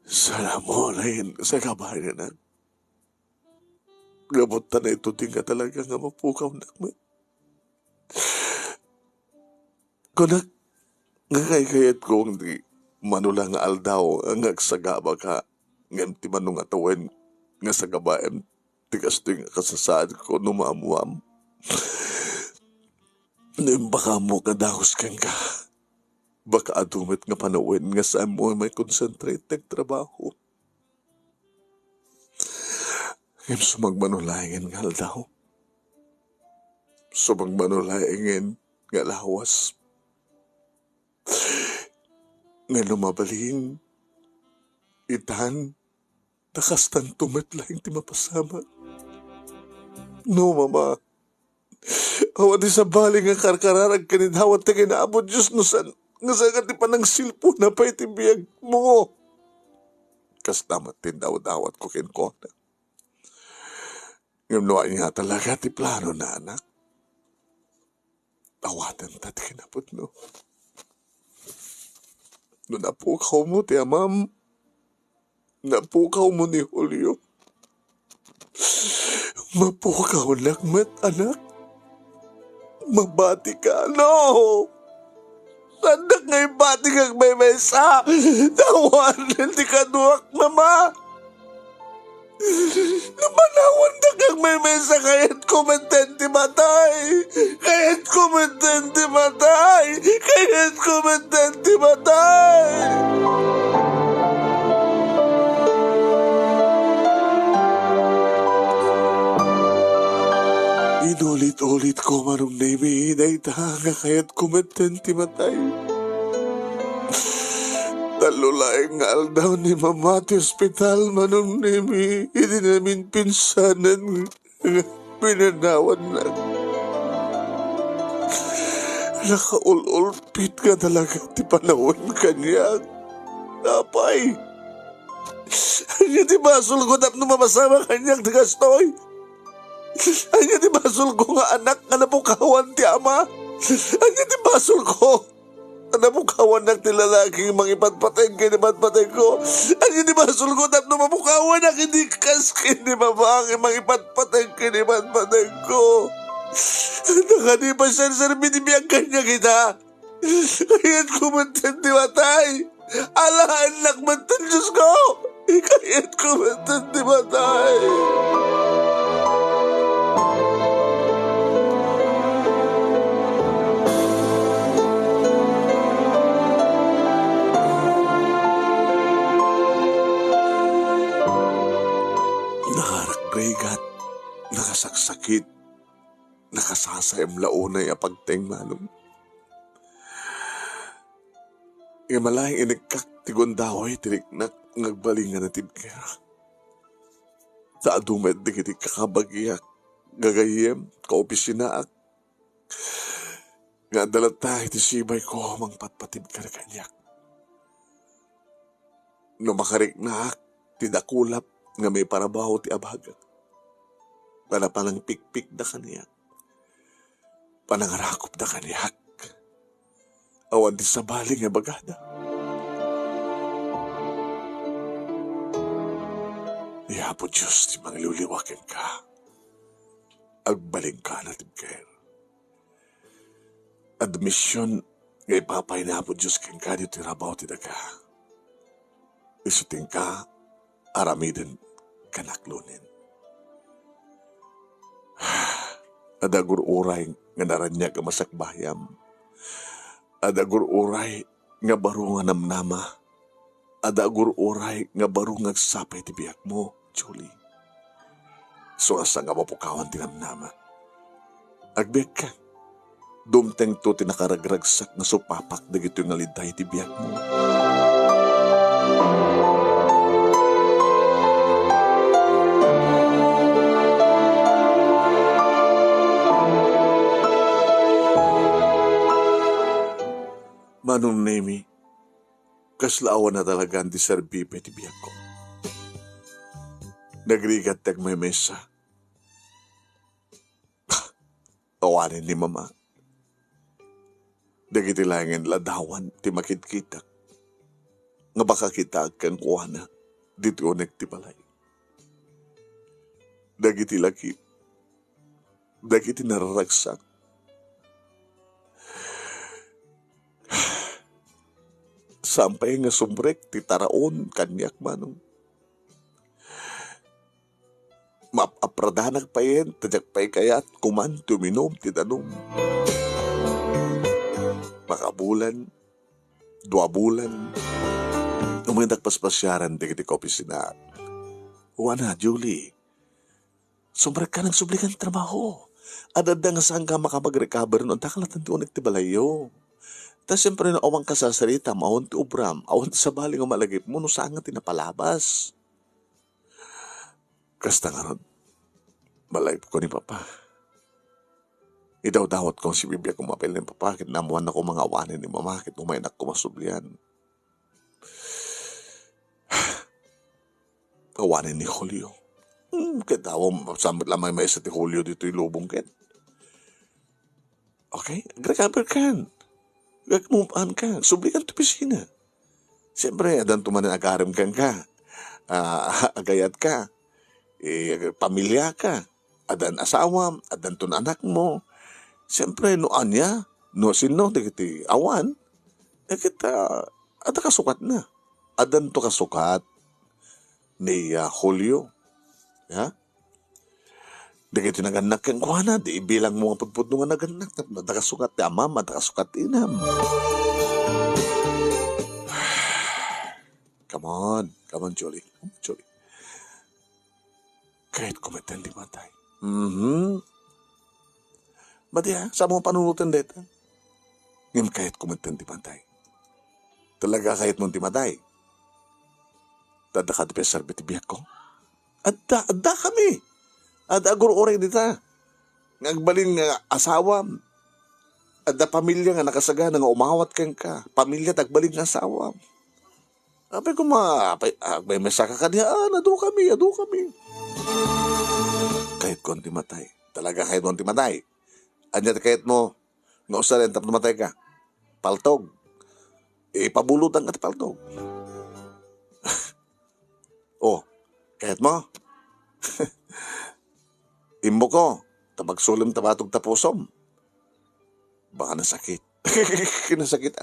Sana mo na yun sagabahan na. Gamot na ito tinga talaga nga mapukaw na mo. Kunak, nga kayat ko hindi manulang aldaw ang agsagaba ka ngam ti manong atawen nga sagabaem tigas ting kasasad ko numamuam. Nang baka mo kadahos kang ka. Baka adumit nga panawin nga saan mo may concentrate nagtrabaho. Ngam sumagmanulaingin nga aldaw. Sumagmanulaingin nga lawas. Nga lumabaling, itan, nakastan tumatlaing ti mapasama. No, Mama, Awan di sa bali nga karkararag kanidawat na kinaabot Diyos no san. Nga sa ti pa ng silpo na pa itibiyag mo. Kas naman tindaw-dawat ko kinkona. Ngayon niya talaga ti plano na anak. Awatan ta ti kinabot no. No napukaw mo ti amam. Napukaw mo ni Julio. Mapukaw nakmat anak. Mabati ka, no! Sandak ngay bati kang may mesa! Tawan, hindi ka duwak, mama! Namanawan na kang may mesa kaya't kumententi matay! Kaya't kumententi matay! Kaya't kumententi matay! Inulit-ulit ko manong nemi, naitaanga kaya't kumententi matay. Talulaing aldaw ni mama ti ospital manong nemi, hindi namin pinsanan nga pinanawan na. Nakaululpit ka talaga ti panahon kanya. Apay, anya ti basol ko tap numamasama kanyang ti gastoy. Anya di basol ko nga anak nga napukawan ti ama. Anya di basol ko nga napukawan ng ti lalaking mangipatpatay kinipatpatay ko. Anya di basol ko tap mapukawan na kinikas kinimamang mangipatpatay kinipatpatay ko. Nakadi pa siya sarbi di biyang kanya kita. Kaya't kumantan di matay. Alahan nakmantan Diyos ko. Kaya't kumantan di matay. Nakarakregat, nakasaksakit, nakasasayam launay apagteng manong. Nga malayang inigkak tigondaway tiniknak ngagbalingan na tibkera. Sa adumed di kiti kakabagyak, gagayem, kaopisinaak. Nga dalatay ti sibay ko mang patpatib ka na kanyak. No makariknak, tidakulap, nga may parabaho ti abagat. Para panang pikpik da kaniyak. Panangarakop da kaniyak. Awan di sa baling nga bagada. Iyapo Diyos ti mangliliwakin ka. Agbaling ka na tibker. Admisyon nga ipapay na po Diyos kin ka dito rabaw ti daga. Isuting ka, aramiden kanaklunin. Adagur uray nga naranyag ang masakbayam. Adagur uray nga baro nga namnama. Adagur uray nga baro nga sapay ti biyak mo, Julie. So asa nga mapukawan ti namnama. Agbiyak ka. Dumteng to ti nakaragragsak nga supapak dagito nga liday ti biyak mo. Manong Nemi, kaslaawan na talaga ang diserbipe ti biyak ko. Nagrigat tag may mesa. Tawanin ni mama. Dagiti langin ladawan ti makitkitak. Nga baka kita kang kuwana dito unek ti balay. Dagiti laki. Dagiti nararagsak. Sampay nga sumbrek ti taraon kanyak manong. Mapapradanak pa yan, tadyak pa'y kayat kuman tuminom ti tanong. Makabulan, 2 bulan, umandak paspasyaran di kiti opisina. Wana, Julie, sumbrek ka ng sublikan trabaho. Adada nga saan ka makapag-recover noon, takalatan ti unik ti balayo. Ta siyempre na awang kasasarita, maon ti ubram, awan sa baling ang malagip mo, no saan nga tinapalabas. Kasta nga ron, malayip ko ni Papa. Idaw-dawat ko si Bibia kung mapil ng papakit namuhan ako mga awanin ni mamakit umaynak ko masublian. Awanin ni Julio. Kitawang sambat lamang may isa ti Julio dito yung lubong ken. Okay? Agrakaber kan. Gagmumpaan ka. Sublikan to pisina. Siyempre, adan tumanin agarim kan ka. Agayat ka. Pamilya ka. Adan asawa. Adan tun anak mo. Siyempre, no anya. No sino. Dikiti awan. Kita, ada kasukat na. Adan to kasukat ni Julio. Ya? Dikiti naganak kang kuhana. Di ibilang mo ang pagpud nga naganak. Nadakasukat ti amam. Nadakasukat ti inam. Come on, Jolie. Come on, Jolie. Kahit kumeten di matay. Ba't sa mga panunutan dito? Ngayon kahit kumeten di matay. Talaga kahit mong di matay. Dada ka di pesar biti biyak ko. Adda kami. Adda aguro-oray dita. Ngagbalin nga asawa. Adda pamilya nga nakasaga nga umawat kang ka. Pamilya tagbalin nga asawa. Apay ko may masaka ka niya, ado kami. Kahit konti matay. Talaga kahit konti matay. Anya kahit mo, nga usarin, tap namatay ka. Paltog. Pabulutan ka ti paltog. Kahit mo. Imbo ko, tabagsulim tabatog tapusom. Baka nasakit. Kinasakit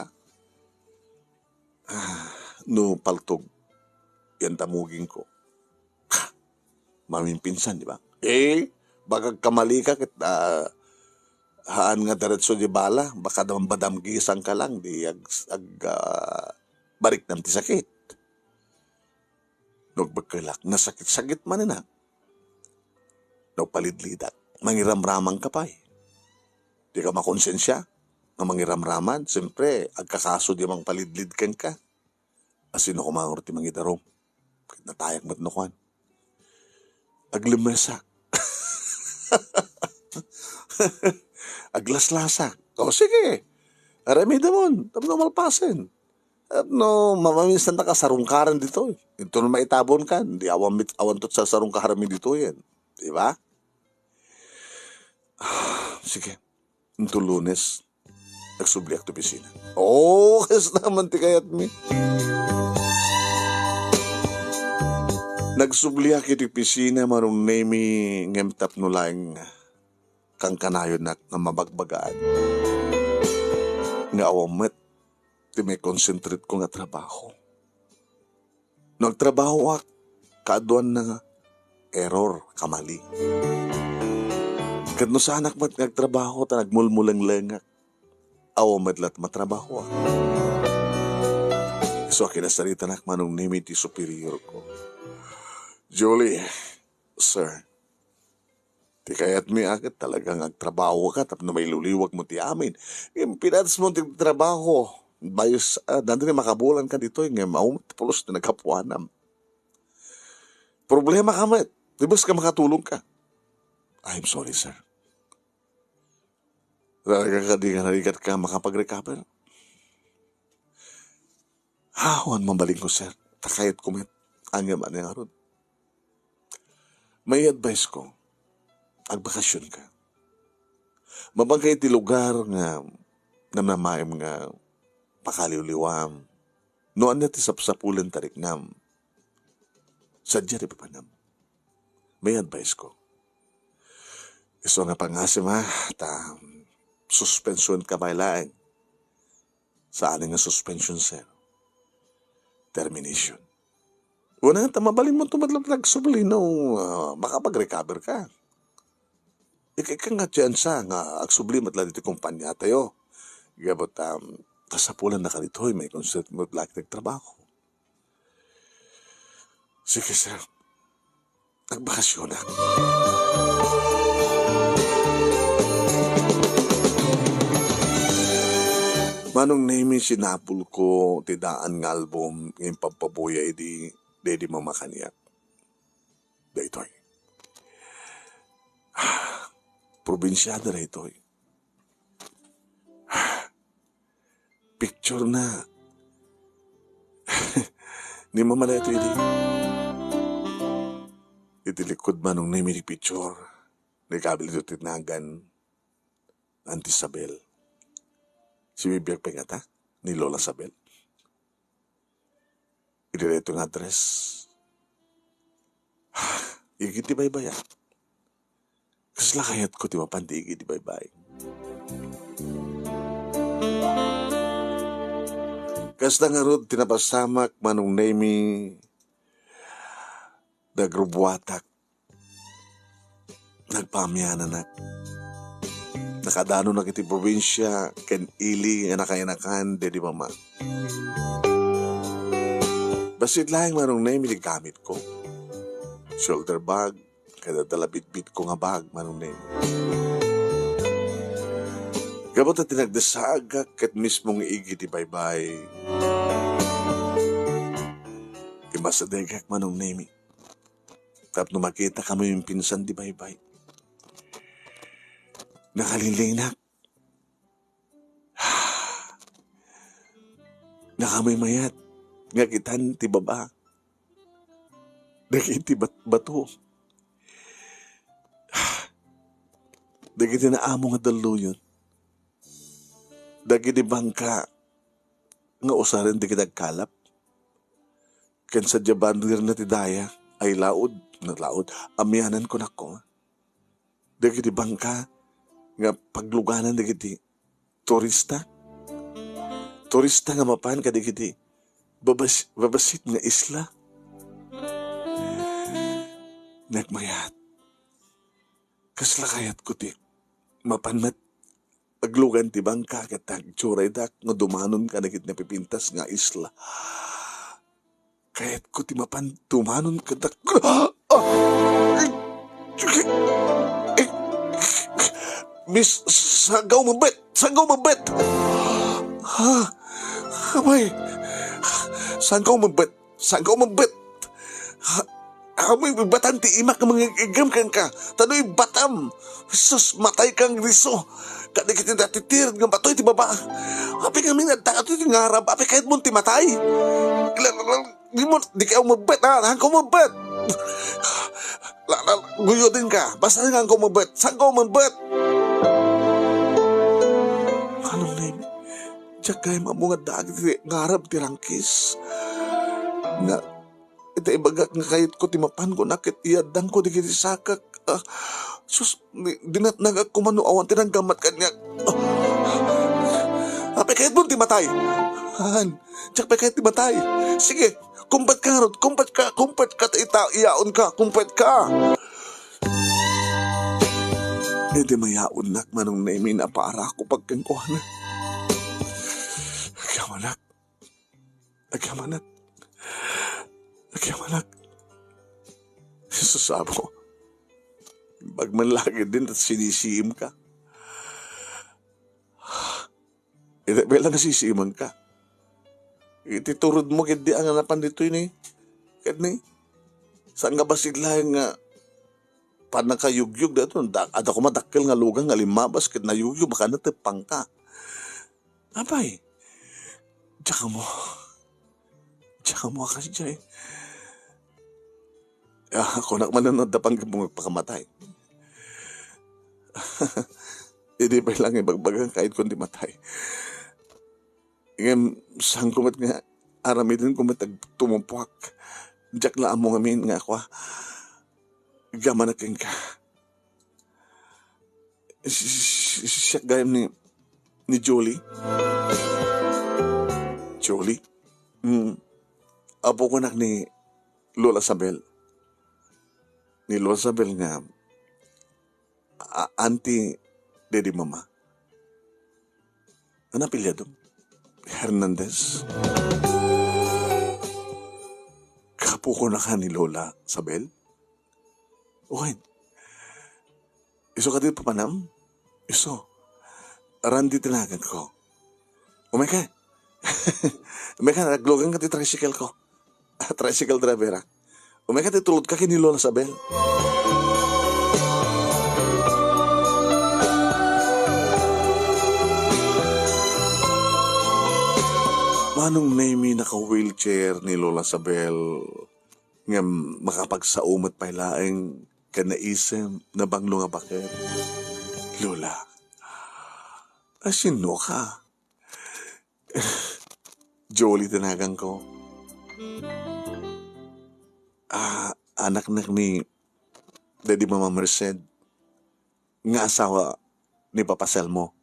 no paltog, yan tamugin ko. Maming pinsan, di ba? Baka kamali ka, haan nga diretso di bala, baka naman badamgisang ka lang, di barik nam ti sakit. Nagbagkalak, nasakit-sakit man na. Nagpalidlidat, mangiramramang ka pa Di ka makonsensya, nga mangiramraman, siyempre, agkakaso di mang palidlid ka. Asino kumangor ti mangidarong. Natayak matnukuan. Aglimresak. Aglaslasak. Sige. Arami damon. Tapos malpasin. At mamaminsan na ka sarungkaran dito. Ito na maitabon ka. Hindi awan tot sa sarungkaran dito yan. Diba? Sige. Ito Lunes. Nagsubliak to pisina. Kasi naman ti kayat mi. Nagsubliak iti pisina marong nemi ngemtap no lang kang kanayon na nga mabagbagaan. Nga awamet ti may concentrate ko nga trabaho. Nagtrabaho kaaduan na error, kamali. Kadno sa anak mat nagtrabaho ta nagmulmulang lengak. Awamet lat matrabaho So kinasarita nak manong nemi ti superior ko. Jolie, sir, ti kayat mi agad talagang agtrabaho ka tapos na may luliwag mo ti amin. Yung pinatas mo ti trabaho, bayos, dando ni makabulan ka dito, yung maumit pulos na nagkapuanam. Problema ka mat, di ba ka makatulong ka? I'm sorry, sir. Talaga ka di ka narigat ka makapag-recover. Hawan mambaling ko, sir. Takayat kumit. Anya man yung arod. May advice ko, agbakasyon ka. Mabangkay ti lugar nga namamayam nga pakaliw-liwam. Noon na ti sapsapulan tariknam. Sadya rin papanam. May advice ko. Iso nga pangasim suspension ka bailaeng. Saan nga suspension, sir? Termination. Una, mabalin mo tumadlag subli makapag-recover ka. Ika nga tsansa nga agsubli matla dito kumpanya tayo. Gabot, kasapulan na ka dito, may concert mo like nagtrabaho. Sige, sir. Nagbakasyon na. Manong name sinapul ko tidaan nga album ng pampabuya di mamakaniyak. Daytoy. Probinsyada na ito. picture na ni mama na ito itilikod man nung nami picture ni kabil ito tinagan Auntie Isabel. Si bibiyag pengata ni Lola Isabel. Ito itong address. Igit di baybaya. Kasla kayat ko ti mapantigi di baybay. Kasla nga rod tinapasamak manong nami nagrubwatak. Nagpamyanan na. Nakadano na kiti probinsya ken ili nga nakayanakan de di mama. Basit lang manong nami gamit ko. Shoulder bag, kada dalabit-bit ko nga bag manong nami. Gabot na tinagdasagak kat mismong igi di baybay. Imasadegak manong nami. Tap no makita kami yung pinsan di baybay. Nakalilinak. Nakamimayat. Ngakitan ti baba. Dagiti bato. Dagiti na amo nga daluyon. Dagiti bangka nga usarin di kitagkalap. Ken sa jabandir na ti daya ay laod. Amyanan ko na ko. Dagiti bangka nga pagluganan dagiti turista. Turista nga mapan kadigiti babasit nga isla. Nagmayat. Kasla kayat ko ti mapanmat paglugan ti bangka katag tsuray dak nga dumanon ka nagit na pipintas nga isla. Kayat ko ti mapan dumanon ka dak. Miss, sanggaw mabet. Amay, sanggaw mabet. Amoy batan ti imak ng mga igam ka. Tano'y batam. Sus, matay kang riso. Kada kita natitir ng batoy ti baba. Api kami nagtaka ito yung ngarap. Api kahit mo ti matay. Di kayo mabet ha. Hangko mabet. Guyo din ka. Basta nga hangko mabet. Sanggaw mabet. Anong name? Diyak kayo mga dagi ngarap ti rangkis. Nga, ito ibagak nga kahit ko timapan ko nakit iyadang ko di kiti sakak. Sus, dinatnag ako manuawan tinanggamat kanya. Apay kahit mo timatay. Han, tsak pa kahit timatay. Sige, kumpat ka rod, kumpat ka ta iyaon ka, kumpat ka. Ede mayaon nak manong naimin na para ako pagkangkuhan. Agyamanat. Susabo. Bagmanlagi din at sinisiim ka. Bela nasisiiman ka. Ititurod mo kaya di ang anapan dito yun eh. Kaya ni. Saan nga ba sigla nga panakayugyug dito? Ada ko madakil nga lugang nga limabas kaya nayugyug baka natipang ka. Abay. Tsaka mo kasi dyan eh. Ako nakmanunod na pang magpakamatay. Hindi pa lang ibagbagang kahit kundi matay. Ngayon, saan kumat nga aramidin kumat tumumpuak. Diyak na amo ngamin nga ako. Gamanakin ka. Siya gayam ni Jolie. Jolie? Apo ko nak ni Lola Isabel. Ni Lola Isabel nga auntie Daddy Mama. Ano apelyado? Hernandez. Kapo ko na ka ni Lola Isabel. Okay. Iso ka din papanam? Iso. Randy tinagan ko. Umay ka. Umay ka, naglogan ka ti tricycle ko. Tricycle driver ha. Umay ka, titulod ka kini Lola Isabel. Manong Nemi naka-wheelchair ni Lola Sabel nga makapagsaumot pa ilaing kanaisem na banglo nga bakit. Lola, asino ka? Jolie tinagang ko. Anak ni Daddy Mama Merced nga asawa ni Papa Selmo.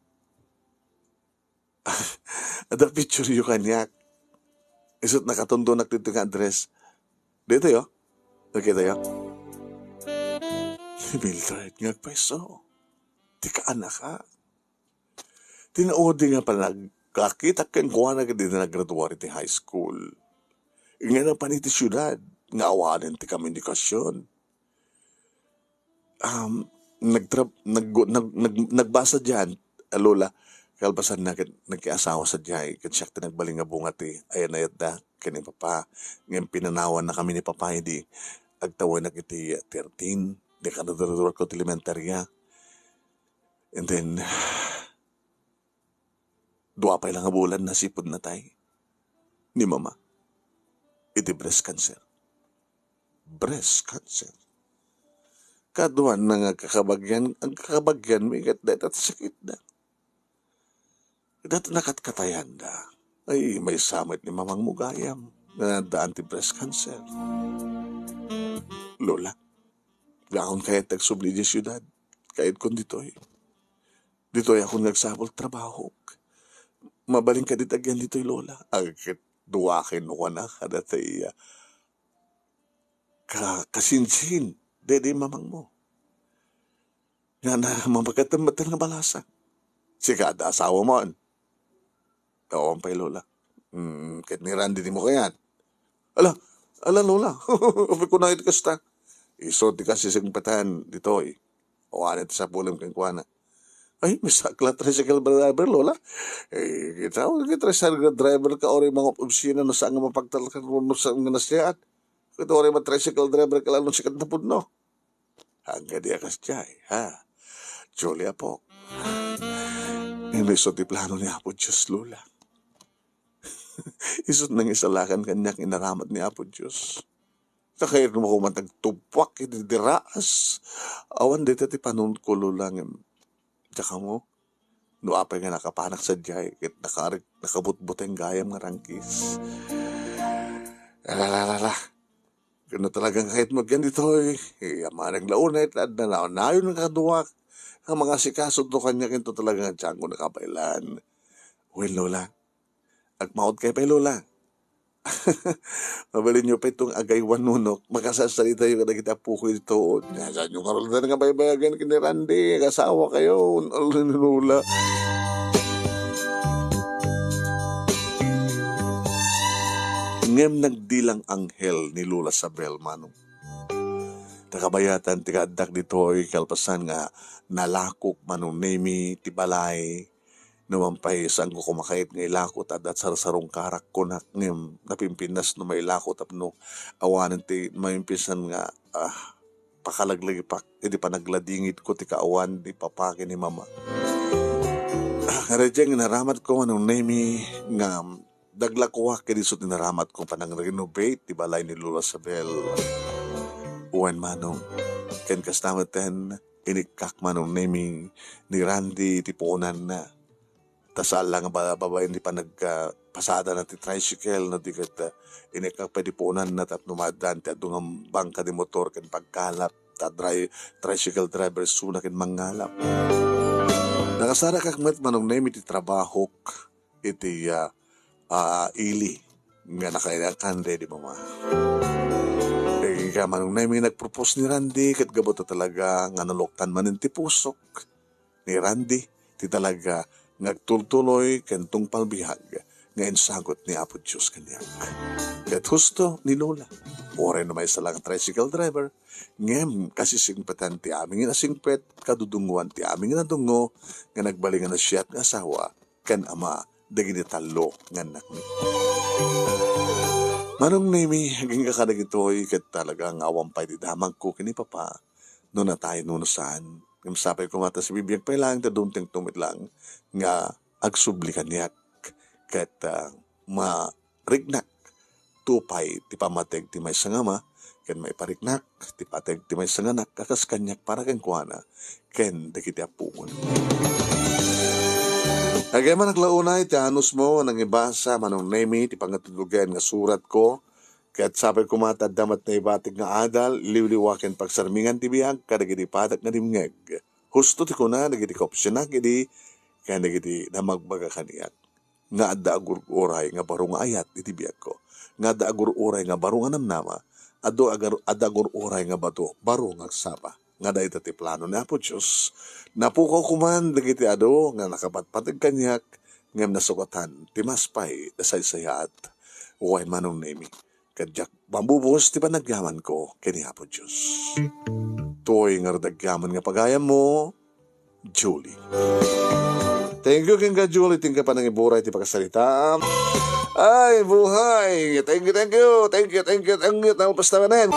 Ada picture yung kanyak. Isot nakatundo dito nga address. Dito yo. Nakita yo. Mildred nga peso. Di ka anak ha. Tinaudi nga pa nagkakita kang kuha na dito na graduate ti high school. Nga na pa ni ti syudad. Nga awanan ti komunikasyon. Nagbasa dyan, Lola, kalbasan na nagkiasawa sa diyay, katsyak tinagbaling nga bunga ti, ayan ayat da, kani Papa, ngayon pinanawan na kami ni Papa, hindi, agtawan na kiti 13, di ka nadurudur ko ti elementarya, and then, dua pa ilang bulan na sipod na tay, ni Mama, iti breast cancer. Breast cancer. Kaduan na nga kakabagyan, ang kakabagyan may kat sakit na. Dato nakatkatayan da. Ay, may samit ni Mamang Mugayam na daan ti breast cancer. Lola, gakon kaya tagsubli di syudad, kahit kun dito'y. Dito'y ako nagsabol trabaho. Mabaling ka ditagyan dito'y, Lola. Agit duwakin ko na kadatay kasinsin. Dede Mamang mo. Nga na mamagkatamatal nga balasa. Si kada asawa mo. Oo, pa'y Lola. Kahit ni Randy di mo kayan. Ala Lola. Api ko na ito kasta. Iso di kasi singpatan dito eh. O anit sa pulang kang kuwana. Ay, misakla tricycle driver, Lola. Kita tricycle driver ka ori mga obsina no saan nga mapagtalkan no saan nga nasiyat. Ito ori mga tricycle driver ka lang no sikat na pudno. Hangga di akas jay, ha? Julia po. Hindi so di plano ni Apo Diyos, Lola. Isot nang isalakan kanyak inaramat ni Apo Diyos. Sakayar mo ko matagtupak, itidiraas. Awan dito ti panun ko, Lola. Tsaka mo, nuapay nga nakapanak sa jay, kit nakabutbuteng gayam nga rangkis. Alalala. Kano talagang kahit magyan dito eh. Amanang launay, at nayon ng kaduwak. Ang mga sikasod do kanya kinto talagang tiyan ko nakapailan. Well, Lola, agmaot kayo pa, Lola. Mabalin nyo pa itong agaywan nunok. Makasasalita yung kita pukoy dito. Saan yung karulatan nga baybayagan kini Randy? Kasawa kayo. Lola. Ngem nagdilang anghel ni Lola Sabel, manong. Takabayatan, tikaadak dito ay kalpasan nga nalakok manong Nemi, tibalay, numampay saan ko kumakait ng ilakot at sarsarong karak ko na ngem napimpinas no may ilakot at no awanan ti maimpisan nga pakalaglagipak, hindi pa nagladingit ko ti kaawan di papakin ni Mama. Karadyang naramat ko manong Nemi nga daglakuha kaya so tinaramat ko pa nang renovate ti balay ni Lola Sabel. Uwan manong, ken kastamatan, inikak manong Nemi ni Randy ti puunan na. Tasal lang babae hindi pa nagpasada na ti tricycle na di kat inikak pa di puunan na tat numadan ti adungang bangka di motor ken pagkalap ta tricycle driver suna ken mangalap. Nakasara kakmet manong Nemi ti trabahok iti ili nga nakailakan di Mama. Kaya manong Nemi nagpropose ni Randy kat gabot na talaga nga naloktan manin ti pusok ni Randy ti talaga ngagtultuloy kentong palbihag nga insagot ni Apo Diyos kanyak. Kat husto ni Lola ore na may salang tricycle driver ngem kasi singpetan ti aming inasingpet kadudunguan ti aming inadungo nga nagbalingan na siya at asawa kan ama dagini talo nga anak ni. Manong Nemi, haging kakadag ito'y kat talagang awampay di damag ko kini Papa. Noon na tayo noon saan. Yung sapay ko mata si bibiyag pa lang, tadunting tumit lang, nga agsubli kanyak. Kat marignak. Tupay ti pamateg ti may sangama, ken may pariknak, ti pateg ti may sanganak, kakas kanyak para ken kuana, ken dagiti apungon. Agay man naglaunay, ti anus mo, nang ibasa, manong nemi, ti pangatulugan nga surat ko, kaya't sabi ko matadamat na ibatig nga adal, liwliwaken pagsarmingan ti biyag, kadagiti patak nga dimngeg. Husto ti kuna, nagiti kopsyonak, iti, kaya nagiti na magbaga kaniyak. Nga adda agur-uray nga baro nga ayat, iti biyag ko. Nga adda agur-uray nga baro nga namnama, adda agur-uray nga bato, baro nga sapa. Nga da ito ti plano na po Diyos. Napukaw kuman, dagiti ado, nga nakapatpatag kanyak, ngam nasukatan, timaspay, dasay-sayat, uway manong nemi. Kadyak, bambubos, ti panagyaman ko, kaniya po Diyos. Toy nga radagyaman nga pagayam mo, Julie. Thank you, King Julie. Tingka pa ng iburay, ti pagkasalita. Ay, buhay! Thank you. Taupas naman.